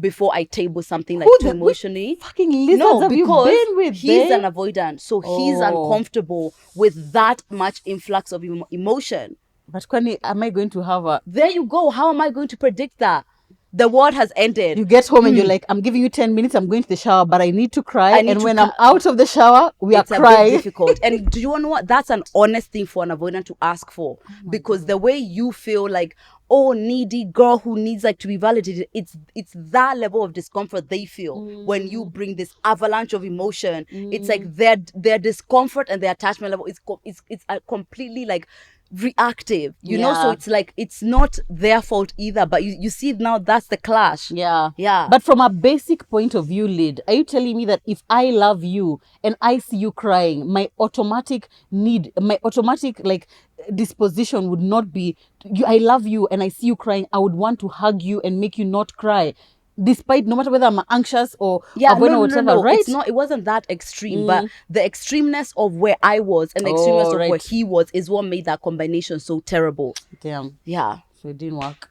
Speaker 2: before I table something, like too emotionally.
Speaker 1: Fucking lizards have you been with?
Speaker 2: He's an avoidant, so he's uncomfortable with that much influx of emotion.
Speaker 1: But Kwani, am I going to have a...
Speaker 2: There you go. How am I going to predict that? The world has ended.
Speaker 1: You get home and you're like, I'm giving you 10 minutes, I'm going to the shower, but I need to cry. And when I'm out of the shower, we are crying.
Speaker 2: It's a bit difficult. And do you know what? That's an honest thing for an avoidant to ask for. Because the way you feel like, oh, needy girl who needs like to be validated, it's that level of discomfort they feel when you bring this avalanche of emotion. It's like their discomfort and their attachment level is completely like reactive, you know. So it's like it's not their fault either, but you see now that's the clash.
Speaker 1: But from a basic point of view, Lid, are you telling me that if I love you and I see you crying, my automatic like disposition would not be I love you and I see you crying, I would want to hug you and make you not cry, despite no matter whether I'm anxious or whatever, right?
Speaker 2: It wasn't that extreme, but the extremeness of where I was and the extremeness of where he was is what made that combination so terrible.
Speaker 1: Damn.
Speaker 2: Yeah.
Speaker 1: So it didn't work.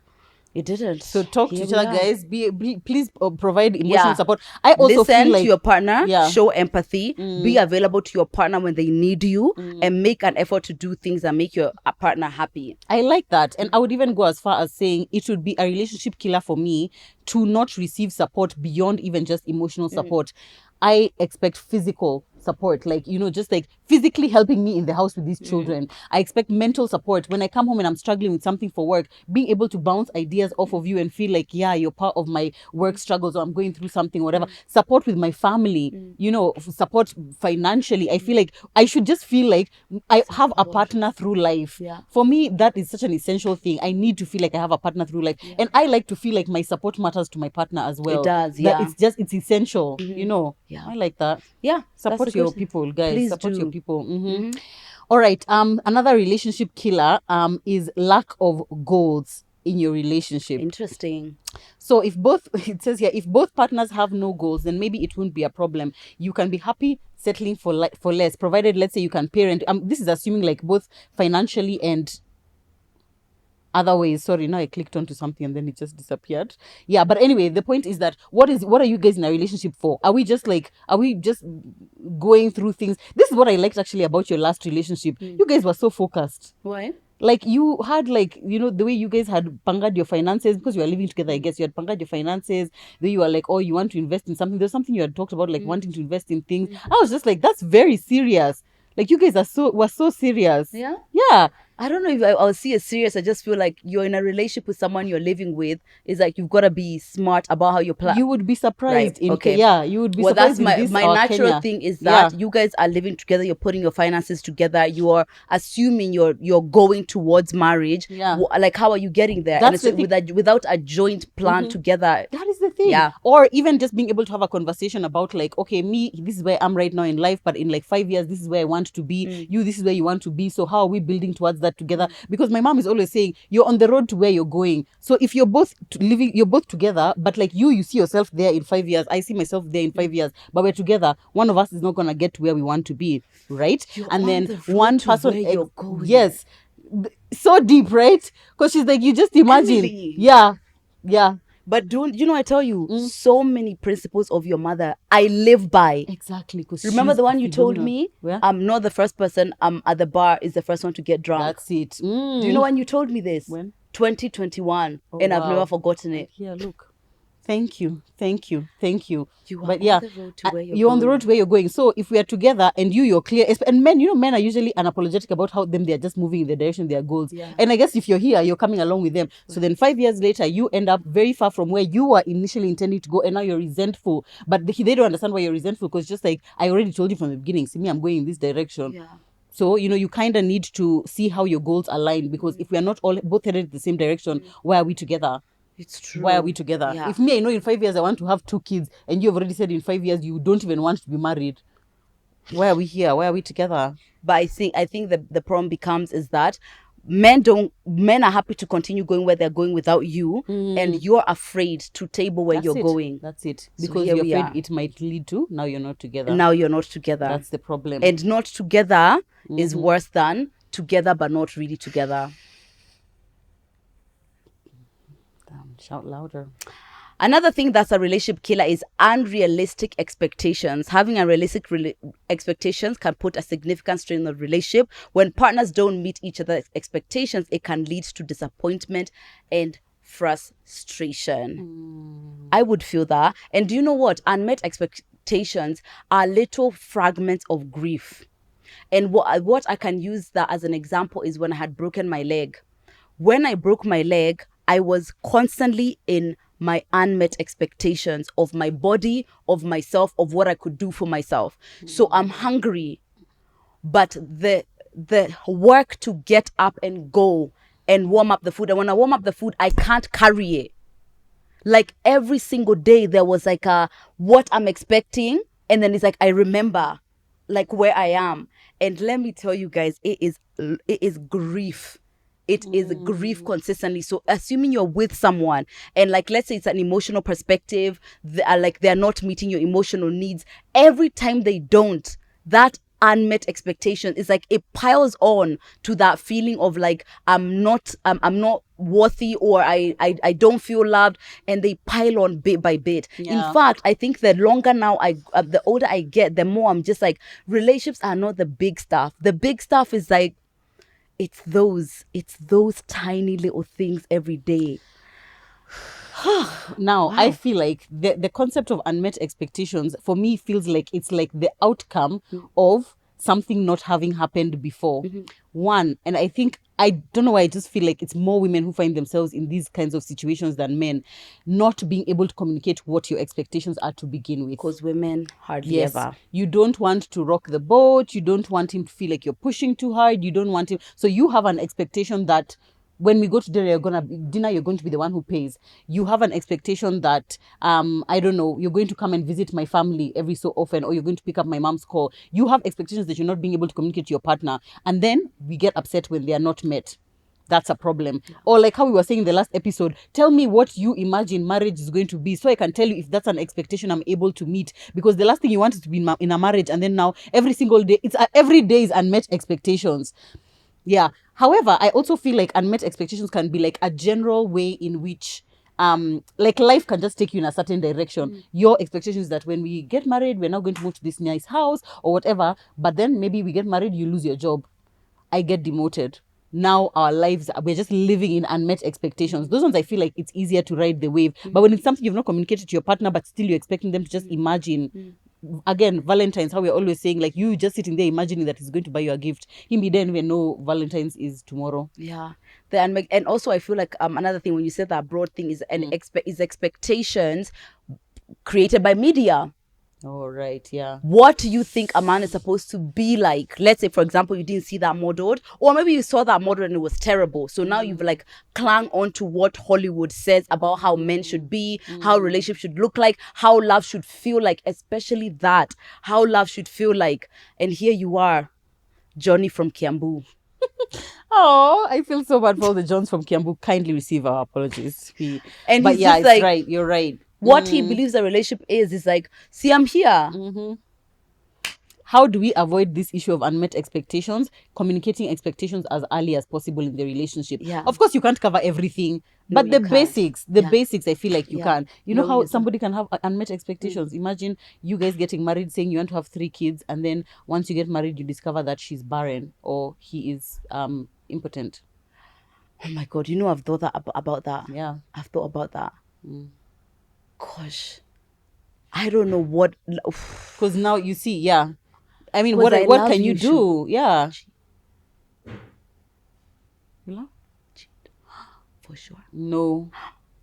Speaker 2: It didn't.
Speaker 1: So talk to each other, guys. Please provide emotional support. I also
Speaker 2: listen
Speaker 1: feel like
Speaker 2: to your partner. Show empathy. Be available to your partner when they need you, and make an effort to do things that make your partner happy.
Speaker 1: I like that, and I would even go as far as saying it would be a relationship killer for me to not receive support beyond even just emotional support. I expect physical support, like, you know, just like physically helping me in the house with these children. I expect mental support when I come home and I'm struggling with something for work, being able to bounce ideas off of you and feel like, yeah, you're part of my work struggles, or I'm going through something, whatever. Support with my family, you know, support financially. I feel like I should just feel like I have a partner through life. For me, that is such an essential thing. I need to feel like I have a partner through life, and I like to feel like my support matters to my partner as well.
Speaker 2: It does,
Speaker 1: that it's essential, you know. I like that. Support your people, guys.
Speaker 2: Please
Speaker 1: support
Speaker 2: do.
Speaker 1: your people. All right. Another relationship killer is lack of goals in your relationship.
Speaker 2: Interesting.
Speaker 1: So it says here, if both partners have no goals, then maybe it won't be a problem. You can be happy settling for less, provided, let's say, you can parent. This is assuming like both financially and other ways. Sorry, now I clicked onto something and then it just disappeared. But anyway, the point is that what are you guys in a relationship for? Are we just going through things? This is what I liked actually about your last relationship. You guys were so focused.
Speaker 2: Why?
Speaker 1: Like you had like, you know, the way you guys had pangad your finances, because you were living together, I guess you had pangad your finances. Then you were like, oh, you want to invest in something. There's something you had talked about, like wanting to invest in things. I was just like, that's very serious. Like you guys were so serious. Yeah.
Speaker 2: I don't know if I'll see it serious. I just feel like you're in a relationship with someone you're living with. It's like you've got to be smart about how you plan.
Speaker 1: You would be surprised. You would be
Speaker 2: that's
Speaker 1: surprised.
Speaker 2: My natural Kenya thing is that you guys are living together. You're putting your finances together. You are assuming you're going towards marriage. Like, how are you getting there?
Speaker 1: That's
Speaker 2: and without a joint plan together.
Speaker 1: That is the thing. Or even just being able to have a conversation about like, okay, this is where I'm right now in life, but in like 5 years, this is where I want to be. This is where you want to be. So how are we building towards that together? Because my mom is always saying you're on the road to where you're going. So if you're both you're both together, but like you see yourself there in 5 years, I see myself there in 5 years, but we're together, one of us is not gonna get to where we want to be, right?
Speaker 2: And then
Speaker 1: one person, yes, so deep, right? Because she's like, you just imagine, yeah.
Speaker 2: But I tell you, so many principles of your mother I live by.
Speaker 1: Exactly.
Speaker 2: Remember the one you told me? I'm not the first person. I'm at the bar is the first one to get drunk.
Speaker 1: That's it.
Speaker 2: Do you know when you told me this?
Speaker 1: When?
Speaker 2: 2021. And I've never forgotten it.
Speaker 1: Yeah, look. Thank you. You are
Speaker 2: on the road to where
Speaker 1: you're on the road to where you're going. So if we are together and you're clear, and men, men are usually unapologetic about how they're just moving in the direction of their goals. And I guess if you're here, you're coming along with them. So then 5 years later, you end up very far from where you were initially intending to go, and now you're resentful. But they don't understand why you're resentful, because just like I already told you from the beginning, see me, I'm going in this direction. So, you kind of need to see how your goals align, because if we are not both headed in the same direction, why are we together?
Speaker 2: It's true.
Speaker 1: Why are we together? If me, I know in 5 years I want to have 2 kids, and you've already said in 5 years you don't even want to be married, why are we here? Why are we together?
Speaker 2: But I think the problem becomes is that men are happy to continue going where they're going without you, and you're afraid to table where you're going.
Speaker 1: That's it. Because you're afraid it might lead to now you're not together.
Speaker 2: That's
Speaker 1: the problem.
Speaker 2: And not together is worse than together but not really together.
Speaker 1: Shout louder.
Speaker 2: Another thing that's a relationship killer is unrealistic expectations. Having unrealistic expectations can put a significant strain on the relationship. When partners don't meet each other's expectations, it can lead to disappointment and frustration. I would feel that. And do you know what? Unmet expectations are little fragments of grief. And what I can use that as an example is when I had broken my leg. When I broke my leg, I was constantly in my unmet expectations of my body, of myself, of what I could do for myself. So I'm hungry, but the work to get up and go and warm up the food, and when I warm up the food, I can't carry it. Like every single day there was like what I'm expecting, and then it's like I remember like where I am. And let me tell you guys, it is grief. It is grief consistently. So assuming you're with someone and like, let's say it's an emotional perspective, they're not meeting your emotional needs. Every time they don't, that unmet expectation is like it piles on to that feeling of like I'm not worthy, or I don't feel loved, and they pile on bit by bit. In fact, I think the longer now the older I get, the more I'm just like, relationships are not the big stuff. The big stuff is like it's those tiny little things every day.
Speaker 1: Now, wow. I feel like the concept of unmet expectations for me feels like it's like the outcome of something not having happened before. One, and I think, I don't know why, I just feel like it's more women who find themselves in these kinds of situations than men, not being able to communicate what your expectations are to begin with.
Speaker 2: Because women hardly ever.
Speaker 1: You don't want to rock the boat. You don't want him to feel like you're pushing too hard. You don't want him. So you have an expectation that when we go to dinner, you're going to be the one who pays. You have an expectation that, I don't know, you're going to come and visit my family every so often, or you're going to pick up my mom's call. You have expectations that you're not being able to communicate to your partner. And then we get upset when they are not met. That's a problem. Or like how we were saying in the last episode, tell me what you imagine marriage is going to be, so I can tell you if that's an expectation I'm able to meet. Because the last thing you want is to be in a marriage, and then now every single day, every day is unmet expectations. Yeah. However, I also feel like unmet expectations can be like a general way in which like life can just take you in a certain direction. Your expectation is that when we get married, we're now going to move to this nice house or whatever. But then maybe we get married, you lose your job. I get demoted. Now our lives, we're just living in unmet expectations. Those ones, I feel like it's easier to ride the wave. But when it's something you've not communicated to your partner, but still you're expecting them to just imagine. Again, Valentine's, how we're always saying, like, you just sitting there imagining that he's going to buy you a gift. Him, he didn't even know Valentine's is tomorrow.
Speaker 2: Yeah. And also I feel like another thing when you said that broad thing is expectations created by media.
Speaker 1: Oh, right, yeah.
Speaker 2: What do you think a man is supposed to be like? Let's say, for example, you didn't see that modeled, or maybe you saw that modeled and it was terrible. So now you've like clung on to what Hollywood says about how men should be, how relationships should look like, how love should feel like, especially that, how love should feel like. And here you are, Johnny from Kiambu.
Speaker 1: Oh, I feel so bad for all the Johns from Kiambu. Kindly receive our apologies.
Speaker 2: But yeah, it's like,
Speaker 1: right. You're right.
Speaker 2: What he believes a relationship is like, see, I'm here.
Speaker 1: How do we avoid this issue of unmet expectations? Communicating expectations as early as possible in the relationship.
Speaker 2: Yeah.
Speaker 1: Of course, you can't cover everything, but the basics, I feel like you can. You know how somebody can have unmet expectations. Imagine you guys getting married, saying you want to have 3 kids, and then once you get married, you discover that she's barren or he is impotent.
Speaker 2: Oh my God, I've thought that about that.
Speaker 1: Yeah.
Speaker 2: I've thought about that. Gosh, I don't know what.
Speaker 1: Because now you see, yeah. I mean, what can you do? Yeah. You love?
Speaker 2: Cheat. For sure.
Speaker 1: No.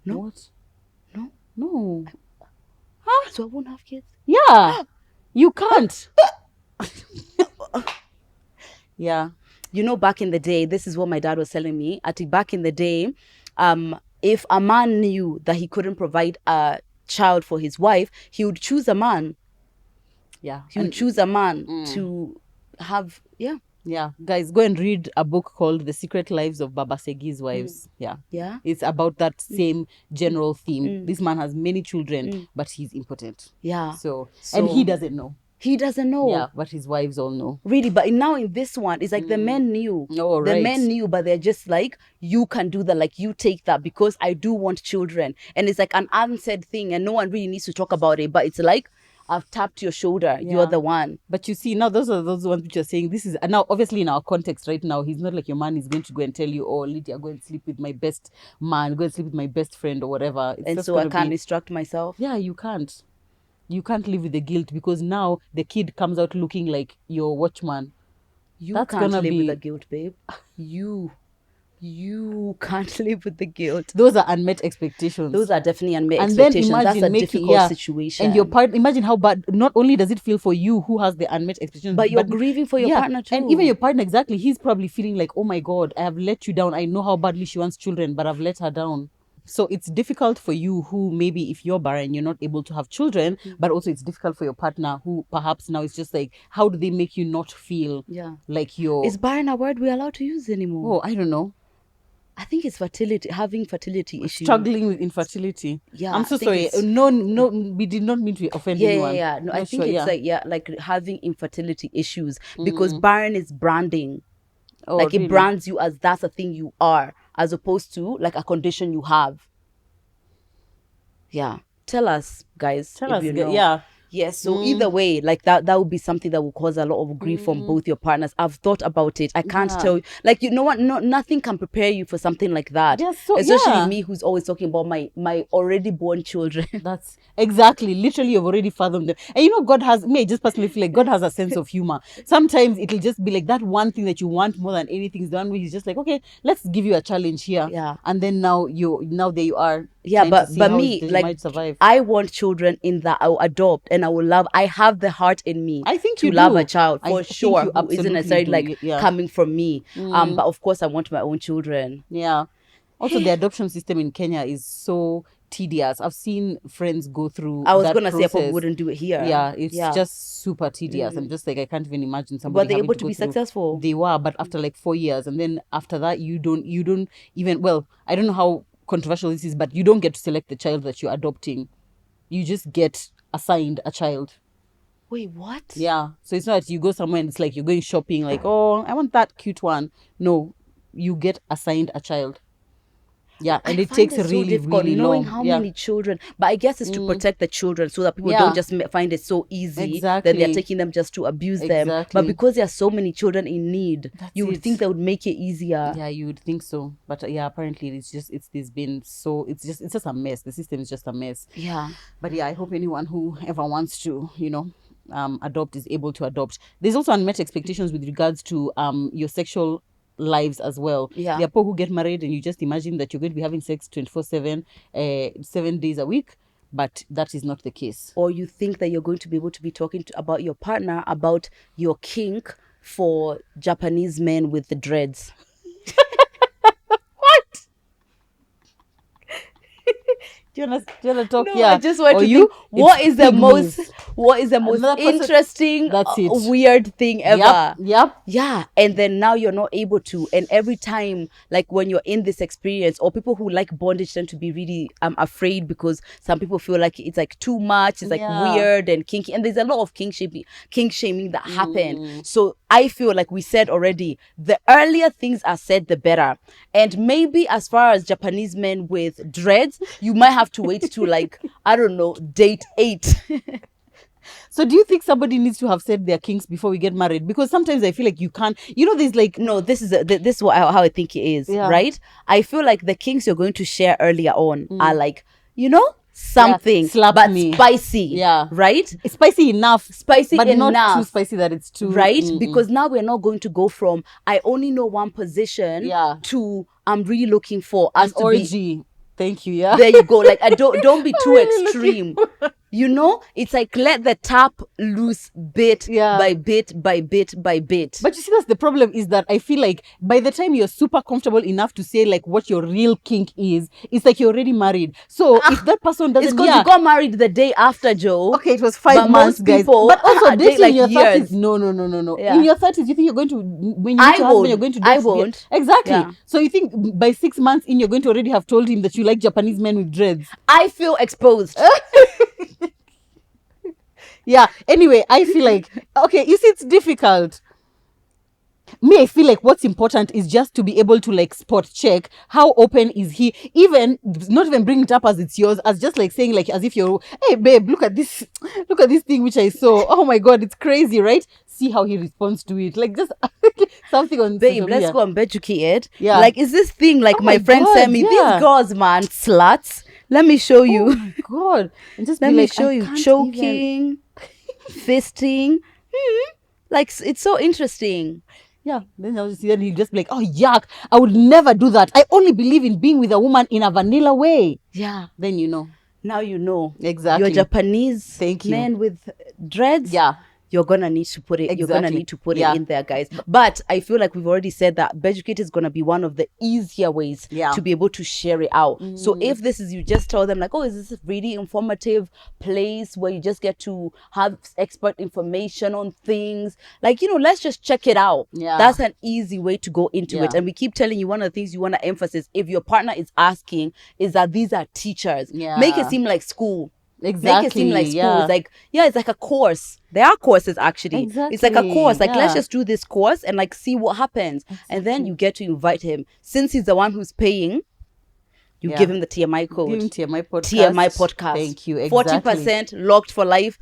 Speaker 2: No.
Speaker 1: What?
Speaker 2: No.
Speaker 1: Huh?
Speaker 2: So I won't have kids?
Speaker 1: Yeah. You can't. Yeah.
Speaker 2: Back in the day, this is what my dad was telling me. Back in the day, if a man knew that he couldn't provide a child for his wife, he would choose a man.
Speaker 1: Yeah.
Speaker 2: He would choose a man to have, yeah.
Speaker 1: Yeah. Guys, go and read a book called The Secret Lives of Baba Segi's Wives. Yeah.
Speaker 2: Yeah.
Speaker 1: It's about that same general theme. This man has many children, but he's impotent.
Speaker 2: Yeah.
Speaker 1: So, and he doesn't know.
Speaker 2: He doesn't know.
Speaker 1: Yeah, but his wives all know.
Speaker 2: Really, but now in this one, it's like the men knew.
Speaker 1: Oh, right.
Speaker 2: The men knew, but they're just like, you can do that. Like, you take that because I do want children. And it's like an unsaid thing and no one really needs to talk about it. But it's like, I've tapped your shoulder. Yeah. You're the one.
Speaker 1: But you see, now those are those ones which you're saying. This is now obviously in our context right now. He's not like your man is going to go and tell you, oh, Lydia, go and sleep with my best man, go and sleep with my best friend or whatever.
Speaker 2: And so I can't instruct myself.
Speaker 1: Yeah, you can't. You can't live with the guilt because now the kid comes out looking like your watchman.
Speaker 2: That's can't live with the guilt, babe. You can't live with the guilt.
Speaker 1: Those are unmet expectations.
Speaker 2: Those are definitely unmet expectations. That's a difficult situation.
Speaker 1: And your partner, imagine how bad, not only does it feel for you who has the unmet expectations,
Speaker 2: but you're grieving for your partner too.
Speaker 1: And even your partner, exactly, he's probably feeling like, oh my God, I have let you down. I know how badly she wants children, but I've let her down. So it's difficult for you who maybe if you're barren, you're not able to have children, but also it's difficult for your partner who perhaps now is just like, how do they make you not feel like you're...
Speaker 2: Is barren a word we're allowed to use anymore?
Speaker 1: Oh, I don't know.
Speaker 2: I think it's fertility, having fertility issues.
Speaker 1: Struggling with infertility.
Speaker 2: Yeah.
Speaker 1: I'm so sorry. No, we did not mean to offend anyone.
Speaker 2: Yeah. No, I think it's like having infertility issues because barren is branding. Oh, like really? It brands you as that's a thing you are, as opposed to like a condition you have. Yeah. Tell us, guys.
Speaker 1: Tell us,
Speaker 2: you know.
Speaker 1: Yeah.
Speaker 2: Yes, so either way, like that would be something that will cause a lot of grief from both your partners. I've thought about it. I can't tell you. Like, you know what? No, nothing can prepare you for something like that.
Speaker 1: Yeah, so,
Speaker 2: especially me who's always talking about my already born children.
Speaker 1: That's exactly. Literally, you've already fathomed them. And you know, God has, I just personally feel like God has a sense of humor. Sometimes it'll just be like that one thing that you want more than anything is the one where he's just like, okay, let's give you a challenge here.
Speaker 2: Yeah.
Speaker 1: And then now there you are.
Speaker 2: Yeah, but me, like, I want children in that I will adopt and I will love. I have the heart in me to love a child for sure, who isn't necessarily coming from me. But of course, I want my own children.
Speaker 1: Yeah. Also, the adoption system in Kenya is so tedious. I've seen friends go through that process. I was going to say I probably
Speaker 2: wouldn't do it here.
Speaker 1: Yeah, it's just super tedious. I'm just like, I can't even imagine somebody.
Speaker 2: But they're able to be successful.
Speaker 1: They were, but after like 4 years. And then after that, you don't even, well, I don't know how controversial this is, but you don't get to select the child that you're adopting. You just get assigned a child.
Speaker 2: Wait, what?
Speaker 1: Yeah. So it's not that you go somewhere and it's like you're going shopping like, oh, I want that cute one. No, you get assigned a child. Yeah, and it takes really
Speaker 2: knowing
Speaker 1: long.
Speaker 2: How many children. But I guess it's to protect the children so that people don't just find it so easy that they're taking them just to abuse them. But because there are so many children in need, you would think that would make it easier.
Speaker 1: Yeah, you would think so. But apparently it's just a mess. The system is just a mess.
Speaker 2: Yeah.
Speaker 1: But I hope anyone who ever wants to, adopt is able to adopt. There's also unmet expectations with regards to your sexual lives as well.
Speaker 2: Yeah.
Speaker 1: There are people who get married and you just imagine that you're going to be having sex 24/7, 7 days a week, but that is not the case.
Speaker 2: Or you think that you're going to be able to be talking about your partner about your kink for Japanese men with the dreads. What?
Speaker 1: Do you want to talk?
Speaker 2: No, I just want to think, what is the most interesting, weird thing ever?
Speaker 1: Yep.
Speaker 2: Yeah. And then now you're not able to. And every time, like when you're in this experience, or people who like bondage tend to be really afraid because some people feel like it's like too much. It's like weird and kinky. And there's a lot of kink shaming that happen. So I feel like we said already, the earlier things are said, the better. And maybe as far as Japanese men with dreads, you might have to wait to like, I don't know, date 8.
Speaker 1: So do you think somebody needs to have said their kinks before we get married? Because sometimes I feel like you can't, there's like...
Speaker 2: No, this is how I think it is, right? I feel like the kinks you're going to share earlier on are like, something,
Speaker 1: but
Speaker 2: spicy, right?
Speaker 1: It's spicy enough,
Speaker 2: but
Speaker 1: not too spicy that it's too...
Speaker 2: Right? Because now we're not going to go from, I only know one position to, I'm really looking for us to
Speaker 1: orgy. Thank you. Yeah.
Speaker 2: There you go. Like, don't be too extreme. It's like let the tap loose bit by bit by bit by bit.
Speaker 1: But you see, that's the problem, is that I feel like by the time you're super comfortable enough to say like what your real kink is, it's like you're already married. So if that person doesn't...
Speaker 2: It's because you got married the day after, Joe.
Speaker 1: Okay, it was 5 months, guys. But also dating like in your 30s. No. Yeah. In your 30s, you think you're going to... When you're going to date...
Speaker 2: I won't.
Speaker 1: Exactly. Yeah. So you think by 6 months in, you're going to already have told him that you like Japanese men with dreads.
Speaker 2: I feel exposed.
Speaker 1: Yeah, anyway, I feel like, okay, you see, it's difficult. Me, I feel like what's important is just to be able to like spot check how open is he, even not even bring it up as it's yours, as just like saying like as if you're, hey babe, look at this thing which I saw, oh my god, it's crazy, right? See how he responds to it, like just something on
Speaker 2: babe,
Speaker 1: social
Speaker 2: let's
Speaker 1: media.
Speaker 2: go on Beducated.
Speaker 1: Yeah.
Speaker 2: Like, is this thing like
Speaker 1: Oh
Speaker 2: my
Speaker 1: my
Speaker 2: friend
Speaker 1: God,
Speaker 2: sent me,
Speaker 1: yeah.
Speaker 2: these girls, man, sluts, let me show you.
Speaker 1: Oh my god. And just
Speaker 2: Let
Speaker 1: be
Speaker 2: me
Speaker 1: like,
Speaker 2: show
Speaker 1: I
Speaker 2: you
Speaker 1: can't
Speaker 2: choking, fisting. Like, it's so interesting.
Speaker 1: Yeah, then I'll see, then he'll just be like, oh yuck, I would never do that. I only believe in being with a woman in a vanilla way.
Speaker 2: Yeah.
Speaker 1: Then you know.
Speaker 2: Now you know.
Speaker 1: Exactly.
Speaker 2: Your Japanese
Speaker 1: Thank you.
Speaker 2: men with dreads.
Speaker 1: Yeah.
Speaker 2: You're gonna need to put it.
Speaker 1: Exactly.
Speaker 2: You're gonna need to put
Speaker 1: Yeah.
Speaker 2: it in there, guys. But I feel like we've already said that Beducated is gonna be one of the easier ways to be able to share it out. So if this is, you just tell them like, oh, is this a really informative place where you just get to have expert information on things? Like, you know, let's just check it out.
Speaker 1: Yeah.
Speaker 2: That's an easy way to go into it.
Speaker 1: Yeah.
Speaker 2: And we keep telling you, one of the things you want to emphasize if your partner is asking is that these are teachers.
Speaker 1: Yeah.
Speaker 2: Make it seem like school.
Speaker 1: Exactly.
Speaker 2: Make it seem like school.
Speaker 1: Yeah.
Speaker 2: It's like, yeah, it's like a course. There are courses actually.
Speaker 1: Exactly.
Speaker 2: It's like a course. Like,
Speaker 1: Yeah.
Speaker 2: let's just do this course and like see what happens.
Speaker 1: Exactly.
Speaker 2: And then you get to invite him. Since he's the one who's paying, you give him the TMI code.
Speaker 1: Give him TMI podcast.
Speaker 2: TMI podcast.
Speaker 1: Thank you. Exactly.
Speaker 2: 40% locked for life.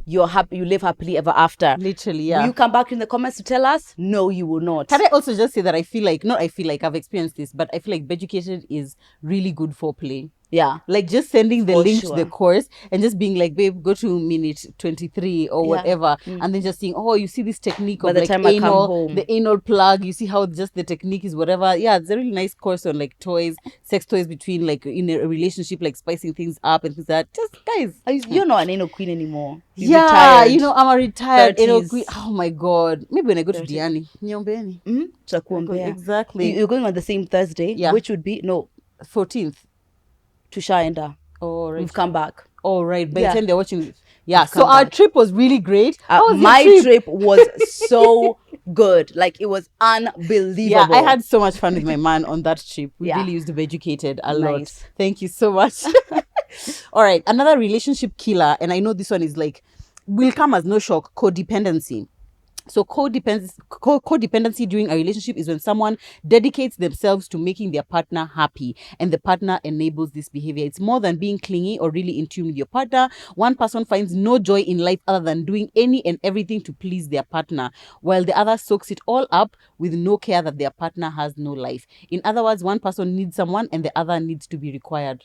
Speaker 2: You're happy. You live happily ever after.
Speaker 1: Literally, yeah.
Speaker 2: Will you come back in the comments to tell us? No, you will not.
Speaker 1: Can I also just say that I feel like, I've experienced this, but I feel like Beducated is really good foreplay.
Speaker 2: Yeah.
Speaker 1: Like just sending the
Speaker 2: For
Speaker 1: link
Speaker 2: sure.
Speaker 1: to the course and just being like, babe, go to minute 23 or whatever. And then just saying, oh, you see this technique
Speaker 2: By
Speaker 1: of
Speaker 2: the
Speaker 1: like
Speaker 2: time I come home.
Speaker 1: the anal plug. You see how just the technique is whatever. Yeah, it's a really nice course on like toys, sex toys between like in a relationship, like spicing things up and things like that. Just guys.
Speaker 2: You're not an anal queen anymore. You're
Speaker 1: Yeah,
Speaker 2: retired.
Speaker 1: you know, I'm a retired
Speaker 2: 30s.
Speaker 1: anal queen. Oh my god. Maybe when I go to Diani. Niombeeni.
Speaker 2: Tutakuombea.
Speaker 1: Exactly.
Speaker 2: You're going on the same Thursday,
Speaker 1: Yeah.
Speaker 2: which would be
Speaker 1: 14th.
Speaker 2: Tushaenda.
Speaker 1: Oh, right.
Speaker 2: We've come back.
Speaker 1: Oh, right. By
Speaker 2: Yeah.
Speaker 1: the time they're watching. Yeah.
Speaker 2: We've
Speaker 1: So
Speaker 2: come
Speaker 1: our
Speaker 2: back.
Speaker 1: trip was really great. How was your
Speaker 2: My trip was so good. Like, it was unbelievable.
Speaker 1: Yeah, I had so much fun with my man on that trip. We
Speaker 2: Yeah.
Speaker 1: really used to be educated a lot.
Speaker 2: Nice.
Speaker 1: Thank you so much. All right. Another relationship killer, and I know this one is like, will come as no shock, codependency. So codependency during a relationship is when someone dedicates themselves to making their partner happy and the partner enables this behavior. It's more than being clingy or really in tune with your partner. One person finds no joy in life other than doing any and everything to please their partner, while the other soaks it all up with no care that their partner has no life. In other words, one person needs someone and the other needs to be required.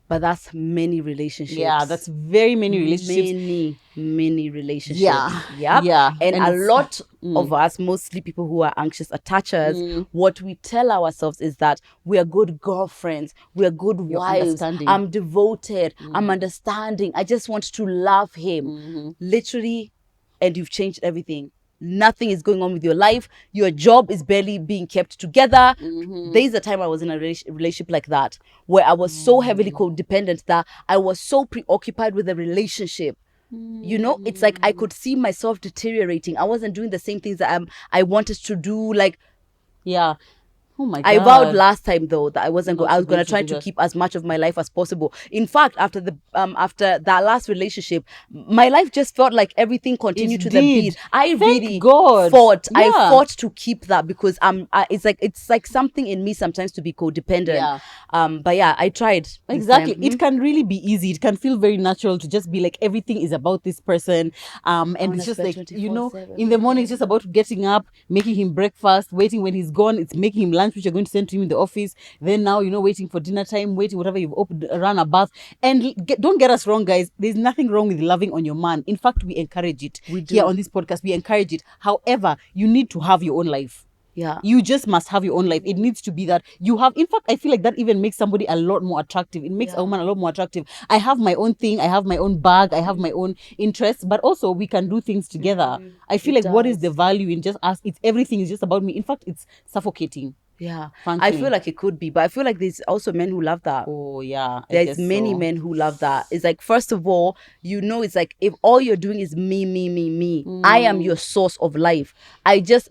Speaker 2: But that's many relationships.
Speaker 1: Yeah, that's very many relationships.
Speaker 2: Many relationships.
Speaker 1: Yeah.
Speaker 2: Yep.
Speaker 1: Yeah.
Speaker 2: And a
Speaker 1: it's-
Speaker 2: lot of us, mostly people who are anxious attachers, what we tell ourselves is that we are good girlfriends, we are good wives,
Speaker 1: understanding.
Speaker 2: I'm devoted, I'm understanding, I just want to love him. Literally, and you've changed everything. Nothing is going on with your life. Your job is barely being kept together. There's a time I was in a relationship like that, where I was so heavily codependent that I was so preoccupied with the relationship. You know, it's like I could see myself deteriorating. I wasn't doing the same things that I wanted to do. Like,
Speaker 1: Yeah. Oh my god.
Speaker 2: I vowed last time though that I wasn't going. I was
Speaker 1: going
Speaker 2: going
Speaker 1: to
Speaker 2: to try
Speaker 1: do
Speaker 2: to
Speaker 1: that.
Speaker 2: keep as much of my life as possible. In fact, after that last relationship, my life just felt like everything continued to the
Speaker 1: did.
Speaker 2: beat. I
Speaker 1: Thank
Speaker 2: really
Speaker 1: God.
Speaker 2: fought. I
Speaker 1: Yeah.
Speaker 2: fought to keep that because it's like something in me sometimes to be codependent.
Speaker 1: Yeah.
Speaker 2: But yeah, I tried. this
Speaker 1: Exactly.
Speaker 2: time.
Speaker 1: It can really be easy. It can feel very natural to just be like everything is about this person. And it's just like,
Speaker 2: 24/7.
Speaker 1: in the morning it's just about getting up, making him breakfast, waiting when he's gone, it's making him lunch which you're going to send to him in the office. Then now, waiting for dinner time, waiting whatever you've run a bath. And don't get us wrong, guys. There's nothing wrong with loving on your man. In fact, we encourage it.
Speaker 2: We do.
Speaker 1: Here on this podcast, we encourage it. However, you need to have your own life.
Speaker 2: Yeah.
Speaker 1: You just must have your own life. It needs to be that you have. In fact, I feel like that even makes somebody a lot more attractive. It makes a woman a lot more attractive. I have my own thing. I have my own bag. I have my own interests. But also, we can do things together. I feel like what is the value in just us? It's everything is just about me. In fact, it's suffocating.
Speaker 2: Yeah.
Speaker 1: Frankly.
Speaker 2: I feel like it could be, but I feel like there's also men who love that.
Speaker 1: Oh yeah,
Speaker 2: There's many men who love that. It's like, first of all, it's like if all you're doing is me, I am your source of life. I just,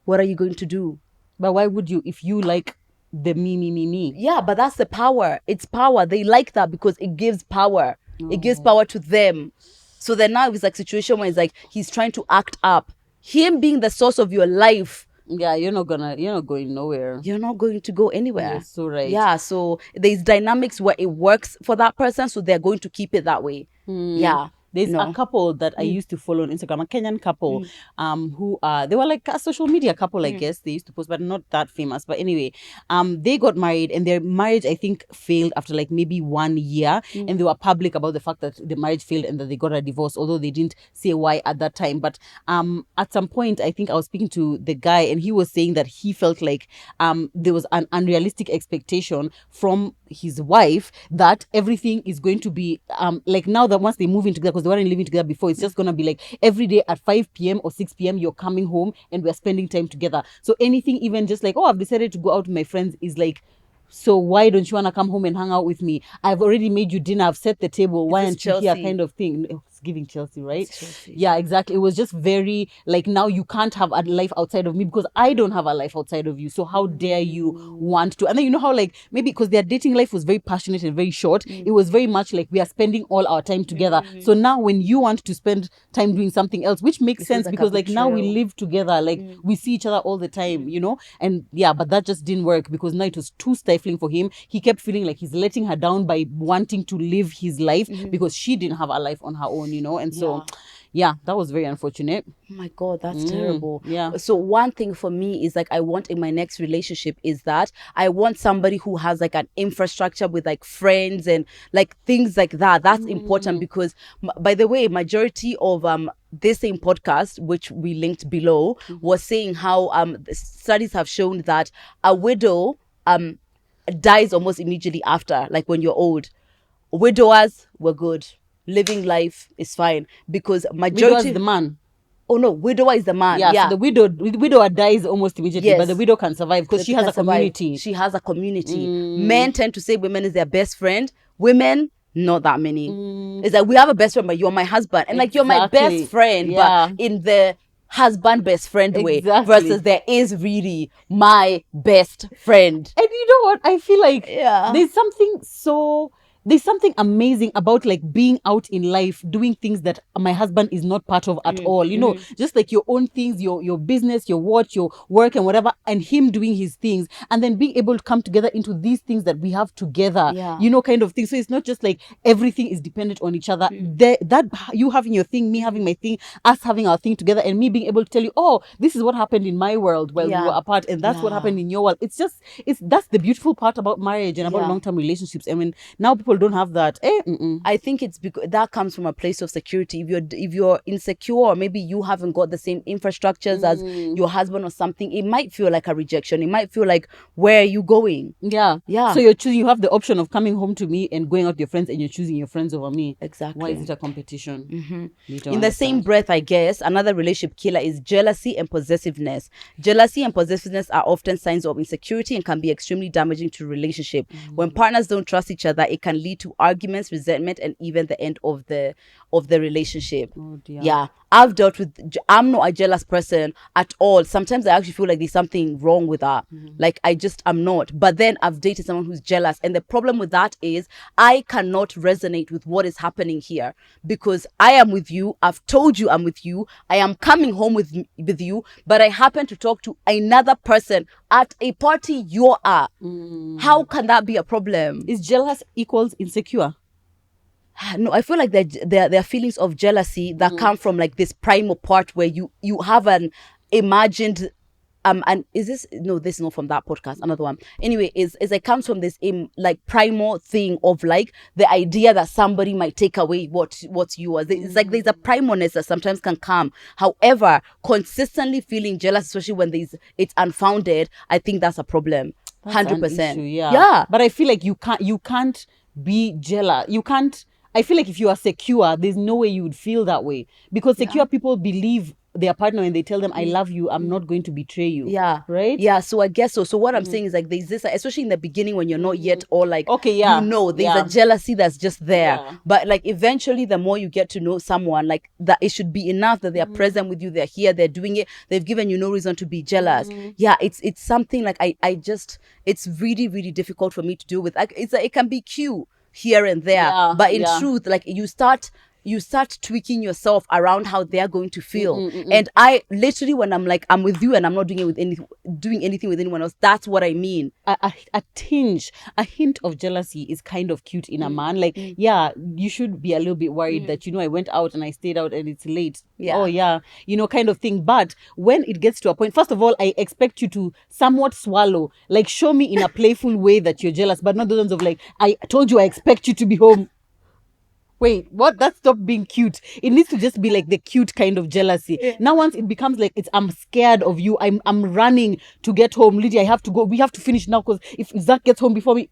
Speaker 2: what are you going to do?
Speaker 1: But why would you if you like the me?
Speaker 2: Yeah, but that's the power. It's power. They like that because it gives power. It gives power to them. So then now it's like situation where it's like he's trying to act up. him being the source of your life,
Speaker 1: you're not going nowhere.
Speaker 2: You're not going to go anywhere.
Speaker 1: You're so right.
Speaker 2: Yeah, so there's dynamics where it works for that person, so they're going to keep it that way. Yeah.
Speaker 1: There's a couple that I used to follow on Instagram, a Kenyan couple, who they were like a social media couple, I guess. They used to post, but not that famous. But anyway, they got married, and their marriage, I think, failed after like maybe 1 year, and they were public about the fact that the marriage failed and that they got a divorce, although they didn't say why at that time. But at some point, I think I was speaking to the guy, and he was saying that he felt like there was an unrealistic expectation from his wife that everything is going to be like now that once they move in together, because they weren't living together before, it's just gonna be like every day at 5 p.m. or 6 p.m. you're coming home and we're spending time together. So anything, even just like, oh, I've decided to go out with my friends, is like, so why don't you want to come home and hang out with me? I've already made you dinner, I've set the table, why aren't you here, kind of thing. It's giving Chelsea, right? Chelsea. Yeah, exactly. It was just very like, now you can't have a life outside of me because I don't have a life outside of you, so how dare you want to? And then you know how like maybe because their dating life was very passionate and very short, it was very much like we are spending all our time together. So now when you want to spend time doing something else, which makes sense because like now we live together, like we see each other all the time, you know. And yeah, but that just didn't work because now it was too stifling for him. He kept feeling like he's letting her down by wanting to live his life because she didn't have a life on her own, you know. And so yeah, that was very unfortunate.
Speaker 2: Oh my God, that's terrible.
Speaker 1: Yeah.
Speaker 2: So one thing for me is like, I want in my next relationship is that I want somebody who has like an infrastructure with like friends and like things like that. That's important because, by the way, majority of this same podcast, which we linked below, was saying how studies have shown that a widow dies almost immediately after, like when you're old. Widowers were good. Living life is fine because majority.
Speaker 1: Widower is the man.
Speaker 2: Oh no, widower is the man.
Speaker 1: Yeah. So the widower dies almost immediately, but the widow can survive because she has a community.
Speaker 2: She has a community. Men tend to say women is their best friend. Women, not that many. It's like, we have a best friend, but you're my husband, and like you're my best friend, but in the husband best friend way, versus there is really my best friend.
Speaker 1: And you know what? I feel like there's something amazing about like being out in life, doing things that my husband is not part of at all, you know, just like your own things, your business, your watch, your work and whatever, and him doing his things, and then being able to come together into these things that we have together, you know, kind of thing. So it's not just like everything is dependent on each other. That you having your thing, me having my thing, us having our thing together, and me being able to tell you, oh, this is what happened in my world while we were apart, and that's what happened in your world. That's the beautiful part about marriage and about long-term relationships. I mean, now people don't have that.
Speaker 2: I think it's because that comes from a place of security. If you're insecure, or maybe you haven't got the same infrastructures as your husband or something, it might feel like a rejection. It might feel like, where are you going?
Speaker 1: Yeah. So you have the option of coming home to me and going out with your friends, and you're choosing your friends over me.
Speaker 2: Exactly.
Speaker 1: Why is it a competition?
Speaker 2: In the same breath, I guess another relationship killer is jealousy and possessiveness. Jealousy and possessiveness are often signs of insecurity and can be extremely damaging to a relationship. When partners don't trust each other, it can lead to arguments, resentment, and even the end of the relationship.
Speaker 1: Oh dear.
Speaker 2: Yeah, I'm not a jealous person at all. Sometimes I actually feel like there's something wrong with that. Like I'm not. But then I've dated someone who's jealous, and the problem with that is I cannot resonate with what is happening here, because I am with you. I've told you I'm with you. I am coming home with you, but I happen to talk to another person at a party you're at. How can that be a problem?
Speaker 1: Is jealous equals insecure?
Speaker 2: No, I feel like there are feelings of jealousy that come from like this primal part where you have an imagined and is this is not from that podcast, another one. Anyway, is it comes from this like primal thing of like the idea that somebody might take away what's yours. It's like there's a primalness that sometimes can come. However, consistently feeling jealous, especially when it's unfounded, I think that's a problem. 100%.
Speaker 1: Yeah. But I feel like you can't be jealous. You can't. I feel like if you are secure, there's no way you would feel that way, because secure people believe their partner when they tell them, I love you, I'm not going to betray you.
Speaker 2: Yeah.
Speaker 1: Right?
Speaker 2: Yeah. So I guess so. So what I'm saying is like there's this, especially in the beginning when you're not yet all like, there's a jealousy that's just there. Yeah. But like eventually the more you get to know someone, like that it should be enough that they're present with you, they're here, they're doing it, they've given you no reason to be jealous. Yeah. It's something like I just, it's really, really difficult for me to deal with. Like, it can be cute here and there, but in truth, like you start you start tweaking yourself around how they're going to feel. And I literally, when I'm like, I'm with you and I'm not doing it with doing anything with anyone else, that's what I mean.
Speaker 1: A hint of jealousy is kind of cute in a man. Like, yeah, you should be a little bit worried that, I went out and I stayed out and it's late.
Speaker 2: Yeah.
Speaker 1: Oh yeah, kind of thing. But when it gets to a point, first of all, I expect you to somewhat swallow, like show me in a playful way that you're jealous, but not those ones of like, I told you I expect you to be home. Wait, what? That stopped being cute. It needs to just be like the cute kind of jealousy. Yeah. Now once it becomes like I'm scared of you, I'm running to get home. Lydia, I have to go. We have to finish now because if Zach gets home before me,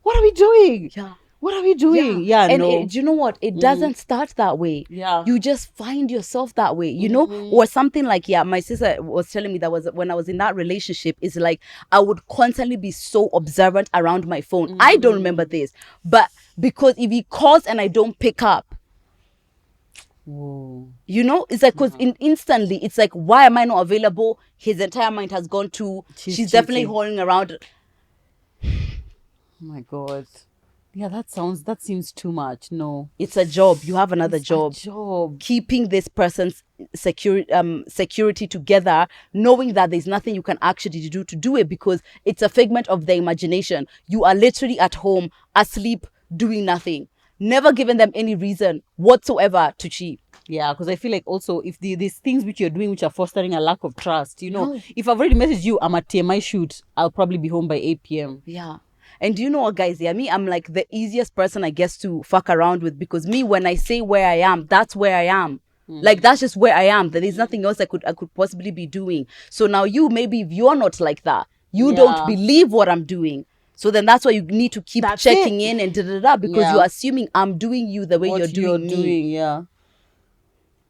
Speaker 1: what are we doing?
Speaker 2: Yeah.
Speaker 1: What are we doing? Yeah,
Speaker 2: and
Speaker 1: no.
Speaker 2: Do you know what? It doesn't start that way.
Speaker 1: Yeah.
Speaker 2: You just find yourself that way, you know? Or something like, my sister was telling me that was when I was in that relationship, is like, I would constantly be so observant around my phone. I don't remember this. But because if he calls and I don't pick up,
Speaker 1: whoa.
Speaker 2: It's like, because instantly, it's like, why am I not available? His entire mind has gone to, she's definitely holding around.
Speaker 1: Oh my God. Yeah, that seems too much. No.
Speaker 2: It's a job. You have another job.
Speaker 1: Job.
Speaker 2: Keeping this person's security together, knowing that there's nothing you can actually do to do it because it's a figment of their imagination. You are literally at home, asleep, doing nothing. Never given them any reason whatsoever to cheat.
Speaker 1: Yeah, because I feel like also if these things which you're doing which are fostering a lack of trust, if I've already messaged you, I'm at TMI shoot, I'll probably be home by 8 p.m.
Speaker 2: Yeah. And do you know what, guys? Yeah, I'm like the easiest person, I guess, to fuck around with, because when I say where I am, that's where I am. Like, that's just where I am. There's nothing else I could possibly be doing. So now maybe if you're not like that, you don't believe what I'm doing. So then that's why you need to keep checking in and because you're assuming I'm doing you the way you're doing me.
Speaker 1: Yeah.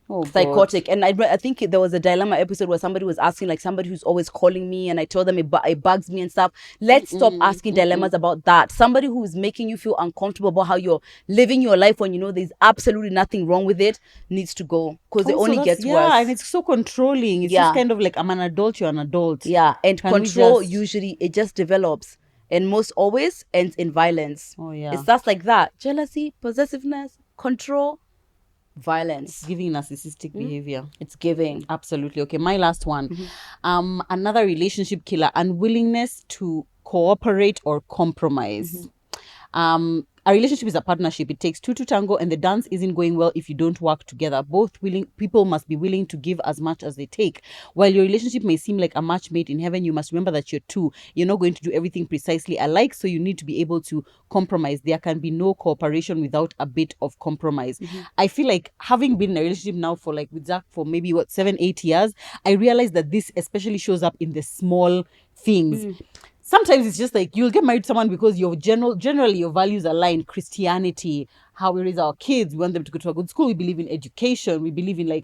Speaker 1: Oh,
Speaker 2: psychotic. God. And I think there was a dilemma episode where somebody was asking, like, somebody who's always calling me, and I told them it bugs me and stuff. Let's stop asking dilemmas about that. Somebody who's making you feel uncomfortable about how you're living your life when there's absolutely nothing wrong with it needs to go, because it only gets worse.
Speaker 1: Yeah, and it's so controlling. It's just kind of like, I'm an adult, you're an adult.
Speaker 2: Yeah, and control usually it just develops and most always ends in violence.
Speaker 1: Oh yeah,
Speaker 2: it starts like that: jealousy, possessiveness, control, violence.
Speaker 1: It's giving narcissistic behavior.
Speaker 2: It's giving.
Speaker 1: Absolutely. Okay, my last one. Another relationship killer: unwillingness to cooperate or compromise. A relationship is a partnership. It takes two to tango, and the dance isn't going well if you don't work together. Both people must be willing to give as much as they take. While your relationship may seem like a match made in heaven, you must remember that you're two. You're not going to do everything precisely alike, so you need to be able to compromise. There can be no cooperation without a bit of compromise. I feel like, having been in a relationship now for with Zach for maybe 7-8 years, I realized that this especially shows up in the small things. Sometimes it's just like, you'll get married to someone because generally your values align. Christianity, how we raise our kids, we want them to go to a good school, we believe in education, we believe in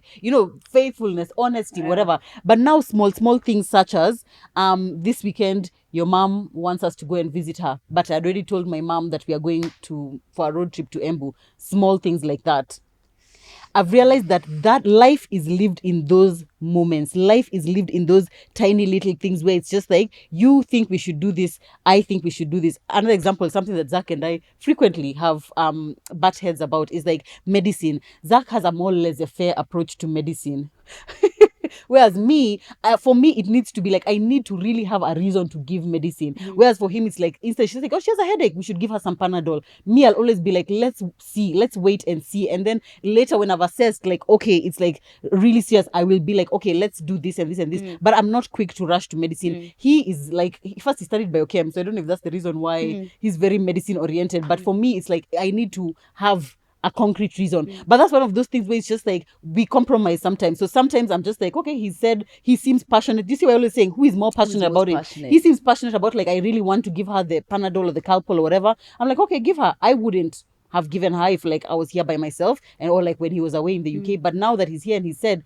Speaker 1: faithfulness, honesty, whatever. But now small things such as this weekend your mom wants us to go and visit her, but I already told my mom that we are going for a road trip to Embu. Small things like that. I've realized that life is lived in those moments. Life is lived in those tiny little things where it's just like, you think we should do this, I think we should do this. Another example, something that Zach and I frequently have butt heads about, is like medicine. Zach has a more laissez-faire approach to medicine. Whereas for me, it needs to be like, I need to really have a reason to give medicine. Whereas for him, it's like, instead she's like, oh, she has a headache, we should give her some Panadol. Me, I'll always be like, let's wait and see. And then later when I've assessed, like, okay, it's like really serious, I will be like, okay, let's do this and this and this. But I'm not quick to rush to medicine. He is like, he studied biochem, so I don't know if that's the reason why he's very medicine oriented. But for me, it's like, I need to have a concrete reason. But that's one of those things where it's just like, we compromise sometimes. So sometimes I'm just like, okay, he said he seems passionate. Do you see what I was saying? Who is more passionate about it? He seems passionate about, like, I really want to give her the Panadol or the Calpol or whatever. I'm like, okay, give her. I wouldn't have given her if I was here by myself, or when he was away in the UK. But now that he's here and he said,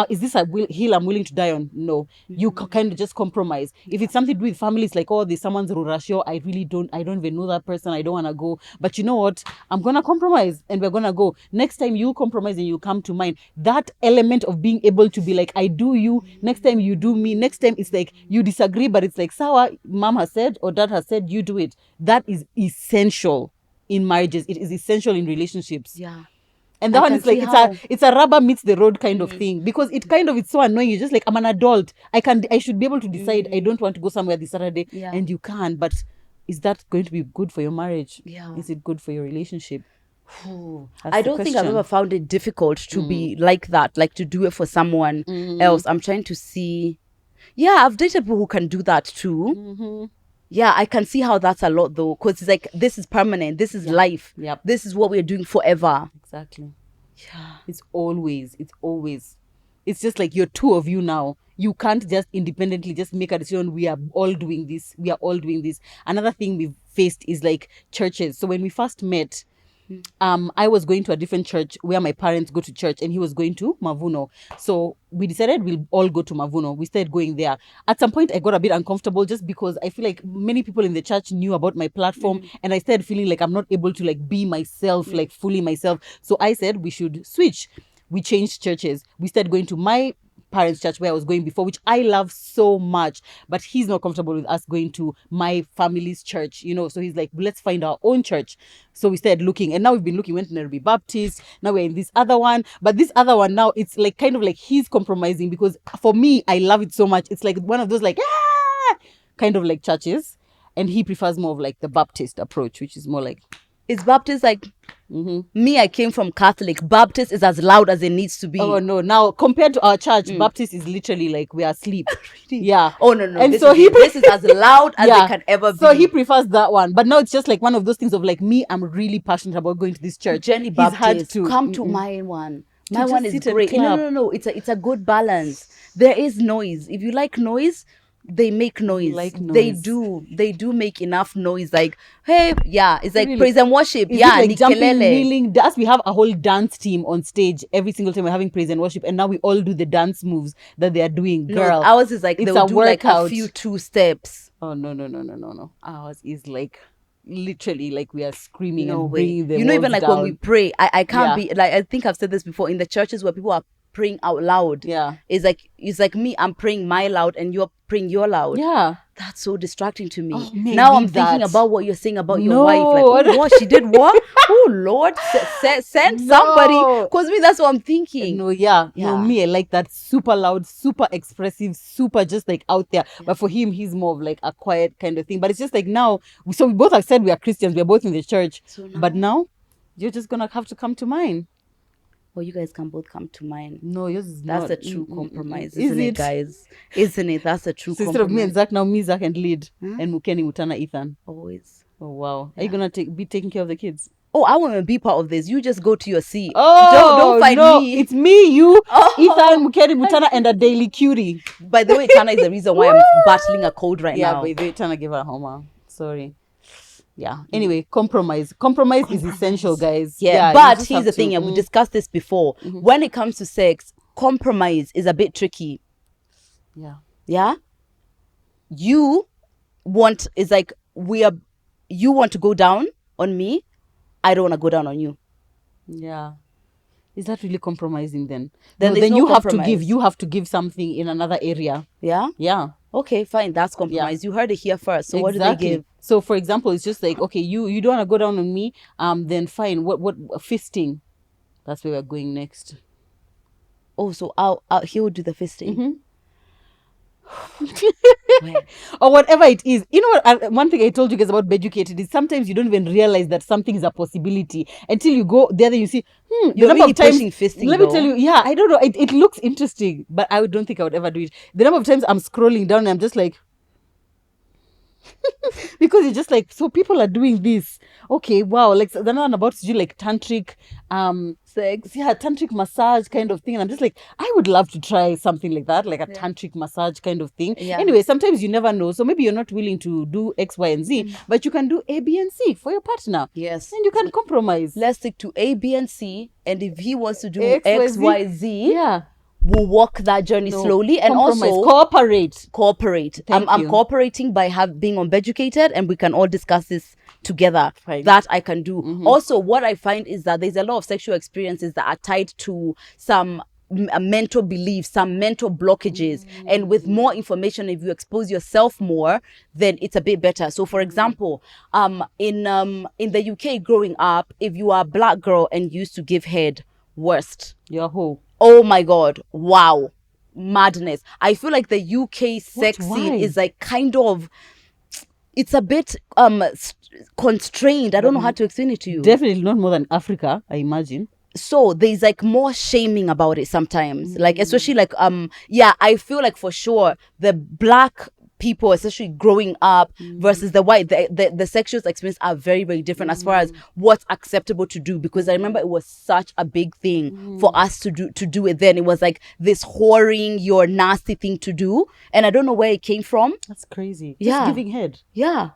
Speaker 1: is this a hill I'm willing to die on? No. You kind of just compromise. If it's something to do with family, it's like, oh, there's someone's Rurashio, I don't even know that person, I don't want to go. But you know what? I'm going to compromise and we're going to go. Next time you compromise and you come to mine. That element of being able to be like, I do you, next time you do me, next time it's like, you disagree, but it's like, Sawa, mom has said or dad has said, you do it. That is essential in marriages. It is essential in relationships.
Speaker 2: Yeah.
Speaker 1: And that one is like it's a rubber meets the road kind of thing, because it's so annoying. You're just like, I'm an adult. I should be able to decide. I don't want to go somewhere this Saturday, and you can. But is that going to be good for your marriage?
Speaker 2: Yeah.
Speaker 1: Is it good for your relationship?
Speaker 2: I don't think I've ever found it difficult to be like that, like to do it for someone else. I'm trying to see. Yeah, I've dated people who can do that too. Yeah, I can see how that's a lot though, because it's like, this is permanent, this is life.
Speaker 1: Yep.
Speaker 2: This is what we're doing forever.
Speaker 1: Exactly. Yeah. It's always. It's just like, you're two of you now. You can't just independently just make a decision. We are all doing this. Another thing we've faced is like churches. So when we first met, I was going to a different church where my parents go to church, and he was going to Mavuno. So we decided we'll all go to Mavuno. We started going there. At some point, I got a bit uncomfortable just because I feel like many people in the church knew about my platform, and I started feeling like I'm not able to like be myself, like fully myself. So I said we should switch. We changed churches. We started going to my parents' church where I was going before, which I love so much, but he's not comfortable with us going to my family's church, so he's like, let's find our own church. So we started looking, and now we've been looking. We went to Nairobi Baptist, now we're in this other one, but this other one now, it's like kind of like he's compromising, because for me, I love it so much. It's like one of those like kind of like churches, and he prefers more of like the Baptist approach, which is more like,
Speaker 2: is Baptist like me? I came from Catholic. Baptist is as loud as it needs to be.
Speaker 1: Oh no! Now compared to our church, Baptist is literally like we are asleep.
Speaker 2: Really?
Speaker 1: Yeah.
Speaker 2: Oh no!
Speaker 1: And
Speaker 2: this
Speaker 1: so
Speaker 2: this is as loud as it can ever be.
Speaker 1: So he prefers that one. But now it's just like one of those things of like, me, I'm really passionate about going to this church.
Speaker 2: Jenny Baptist, come to my one. My one is great. No. It's a good balance. There is noise. If you like noise, they make noise. They do make enough noise. Like, hey, it's like praise and worship.
Speaker 1: Is like jumping, kneeling, dance. We have a whole dance team on stage every single time we're having praise and worship, and now we all do the dance moves that they are doing. Girl,
Speaker 2: ours is like they'll do workout. Like a few 2 steps.
Speaker 1: Oh no. Ours is like literally like we are screaming and
Speaker 2: way.
Speaker 1: bringing them.
Speaker 2: Even like when we pray, I can't be like, I think I've said this before, in the churches where people are praying out loud.
Speaker 1: Yeah.
Speaker 2: It's like me, I'm praying my loud and you're praying your loud.
Speaker 1: Yeah.
Speaker 2: That's so distracting to me.
Speaker 1: Oh,
Speaker 2: now I'm thinking about what you're saying about your wife. Like, oh, what? She did what? Oh, Lord, send somebody. Because me, that's what I'm thinking.
Speaker 1: No, me, I like that super loud, super expressive, super just like out there. Yeah. But for him, he's more of like a quiet kind of thing. But it's just like now, so we both have said we are Christians. We are both in the church. But now, you're just going to have to come to mine.
Speaker 2: Well, you guys can both come to mine.
Speaker 1: No, yours is
Speaker 2: That's a true compromise, isn't it, guys? Isn't it? That's a true compromise.
Speaker 1: Instead of me and Zach, now me, Zach, and Lead. And Mukeni, Mutana, Ethan.
Speaker 2: Always.
Speaker 1: Oh, wow. Yeah. Are you going to be taking care of the kids?
Speaker 2: Oh, I want to be part of this. You just go to your seat.
Speaker 1: Oh,
Speaker 2: don't find me.
Speaker 1: It's me, you, Ethan, Mukeni, Mutana, and a daily cutie.
Speaker 2: By the way, Tana is the reason why I'm battling a cold right now.
Speaker 1: Yeah, by the way, Tana gave her a homer. Sorry. Yeah. Anyway, compromise is essential, guys.
Speaker 2: Yeah. But here's the thing. We discussed this before. When it comes to sex, compromise is a bit tricky.
Speaker 1: Yeah.
Speaker 2: Yeah. You want to go down on me. I don't want to go down on you.
Speaker 1: Yeah. Is that really compromising then?
Speaker 2: Then
Speaker 1: you have to give something in another area.
Speaker 2: Yeah.
Speaker 1: Yeah.
Speaker 2: Okay, fine. That's compromise. Yeah. You heard it here first. So
Speaker 1: exactly.
Speaker 2: What do they give?
Speaker 1: So for example, it's just like, okay, you don't want to go down on me. Then fine. What fisting? That's where we're going next.
Speaker 2: Oh, so he will do the fisting.
Speaker 1: Or whatever it is. You know what? One thing I told you guys about Beducated is sometimes you don't even realize that something is a possibility until you go there. Then you see,
Speaker 2: the number of times fisting.
Speaker 1: Let me tell you, I don't know. It looks interesting, but I don't think I would ever do it. The number of times I'm scrolling down and I'm just like. Because it's just like, so people are doing this. Okay, wow. Like then I'm about to do like tantric sex. Yeah, tantric massage kind of thing. And I'm just like, I would love to try something like that, like a tantric massage kind of thing. Yeah. Anyway, sometimes you never know. So maybe you're not willing to do X, Y, and Z, but you can do A, B, and C for your partner.
Speaker 2: Yes.
Speaker 1: And you can compromise.
Speaker 2: Let's stick to A, B, and C. And if he wants to do X, Y, Z, we'll walk that journey slowly and also cooperate. I'm cooperating by being on Beducated, and we can all discuss this together. Fine. That I can do. Also, what I find is that there's a lot of sexual experiences that are tied to some mental beliefs, some mental blockages, and with more information, if you expose yourself more, then it's a bit better. So for example, in the UK growing up, if you are a black girl and used to give head, worst.
Speaker 1: You're a hoe.
Speaker 2: Oh my God. Wow. Madness. I feel like the UK sex scene is like kind of, it's a bit constrained. I don't know how to explain it to you.
Speaker 1: Definitely not more than Africa, I imagine.
Speaker 2: So there's like more shaming about it sometimes. Like, especially like, I feel like for sure the black people, especially growing up versus the white, the sexual experience are very, very different as far as what's acceptable to do. Because I remember it was such a big thing for us to do it then. It was like this whoring, your nasty thing to do. And I don't know where it came from.
Speaker 1: That's crazy.
Speaker 2: Yeah.
Speaker 1: Just giving head.
Speaker 2: Yeah.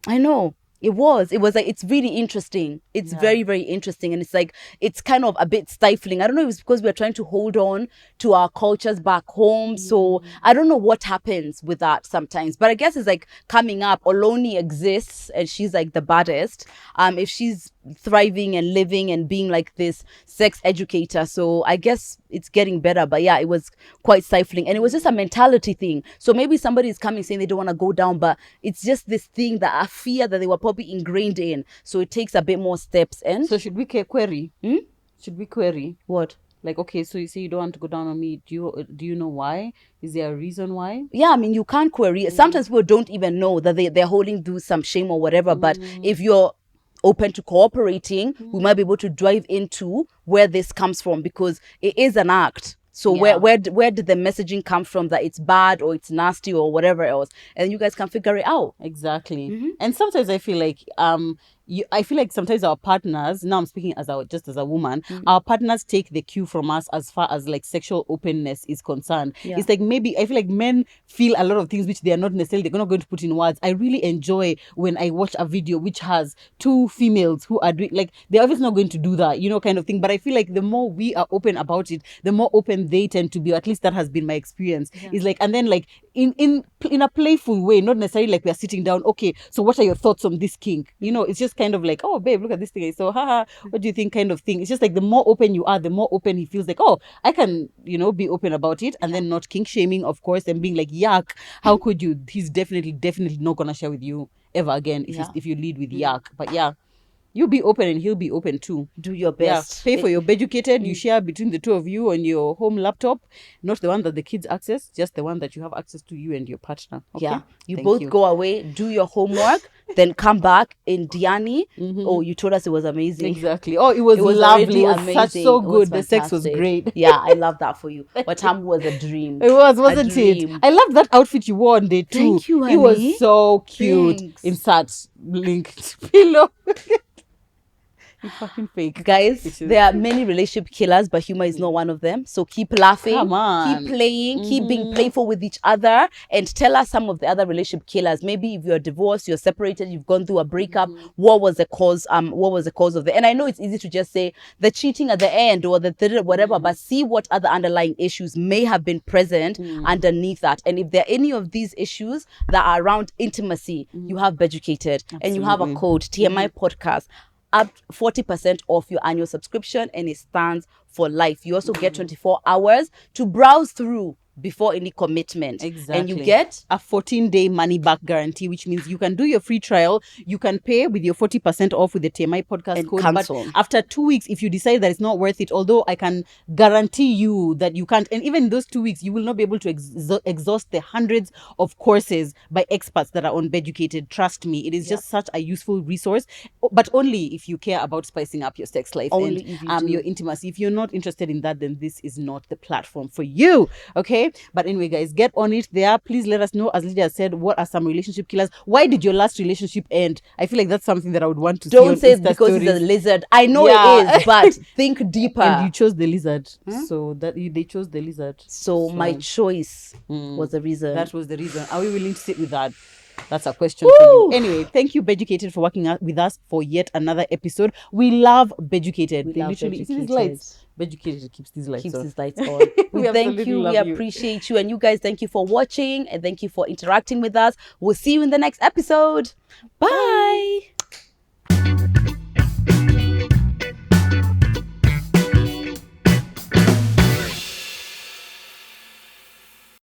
Speaker 2: I know. It was like, it's really interesting. It's very, very interesting. And it's like, it's kind of a bit stifling. I don't know if it's because we're trying to hold on to our cultures back home. So I don't know what happens with that sometimes. But I guess it's like coming up, Oloni exists and she's like the baddest. If she's thriving and living and being like this sex educator. So I guess it's getting better. But yeah, it was quite stifling. And it was just a mentality thing. So maybe somebody is coming saying they don't want to go down, but it's just this thing that I fear that they were probably ingrained in. So it takes a bit more steps. And
Speaker 1: so should we query? Should we query?
Speaker 2: What?
Speaker 1: Like, okay, so you say you don't want to go down on me. Do you know why? Is there a reason why?
Speaker 2: Yeah, I mean, you can't query. Sometimes people don't even know that they're holding through some shame or whatever. But if you're open to cooperating, we might be able to dive into where this comes from, because it is an act. So where did the messaging come from that it's bad or it's nasty or whatever else? And you guys can figure it out.
Speaker 1: Exactly. And sometimes I feel like I feel like sometimes our partners, now I'm speaking just as a woman, our partners take the cue from us as far as like sexual openness is concerned. It's like, maybe I feel like men feel a lot of things which they are not necessarily, they're not going to put in words. I really enjoy when I watch a video which has two females who are doing, like, they're obviously not going to do that, kind of thing. But I feel like the more we are open about it, the more open they tend to be, or at least that has been my experience. It's like, and then like in a playful way, not necessarily like we are sitting down, okay, so what are your thoughts on this kink? It's just kind of like, oh babe, look at this thing, so haha, what do you think, kind of thing. It's just like the more open you are, the more open he feels like, oh, I can be open about it, and then not kink shaming, of course, and being like, yuck, how could you? He's definitely not gonna share with you ever again if you lead with yuck. But yeah, you be open and he'll be open too.
Speaker 2: Do your best.
Speaker 1: Pay for your Beducated. You share between the two of you on your home laptop, not the one that the kids access, just the one that you have access to, you and your partner. Okay?
Speaker 2: Yeah. You both go away, do your homework, then come back in Diani. Oh, you told us it was amazing.
Speaker 1: Exactly. Oh, it was lovely. It was so good. The sex was great.
Speaker 2: Yeah, I love that for you. But Tam was a dream.
Speaker 1: It was, wasn't it? I love that outfit you wore on day 2.
Speaker 2: Thank you, honey.
Speaker 1: It was so cute. Thanks. Insert link below. You fucking fake.
Speaker 2: Guys, there are many relationship killers, but humor is not one of them. So keep laughing,
Speaker 1: come on,
Speaker 2: keep playing, keep being playful with each other, and tell us some of the other relationship killers. Maybe if you're divorced, you're separated, you've gone through a breakup, what was the cause? What was the cause of it? And I know it's easy to just say the cheating at the end or the whatever, but see what other underlying issues may have been present underneath that. And if there are any of these issues that are around intimacy, you have Beducated. And you have a code, TMI Podcast, up 40% off your annual subscription, and it stands for life. You also get 24 hours to browse through before any commitment.
Speaker 1: Exactly.
Speaker 2: And you get
Speaker 1: a 14-day money-back guarantee, which means you can do your free trial, you can pay with your 40% off with the TMI podcast
Speaker 2: and
Speaker 1: code,
Speaker 2: cancel.
Speaker 1: But after 2 weeks, if you decide that it's not worth it, although I can guarantee you that you can't, and even in those 2 weeks, you will not be able to exhaust the hundreds of courses by experts that are on Beducated. Trust me, it is just such a useful resource, but only if you care about spicing up your sex life and your intimacy. If you're not interested in that, then this is not the platform for you. Okay? But anyway, guys, get on it there. Please let us know, as Lydia said, what are some relationship killers? Why did your last relationship end? I feel like that's something that I would want to
Speaker 2: Don't
Speaker 1: see on
Speaker 2: say because
Speaker 1: stories.
Speaker 2: it's a lizard. I know it is, but think deeper.
Speaker 1: And you chose the lizard. So they chose the lizard.
Speaker 2: So my choice was the reason.
Speaker 1: That was the reason. Are we willing to sit with that? That's a question for you. Anyway, thank you, Beducated, for working with us for yet another episode. We love Beducated. They literally see these lights. Beducated keeps these lights on.
Speaker 2: We thank you. We appreciate you. And you guys, thank you for watching, and thank you for interacting with us. We'll see you in the next episode. Bye.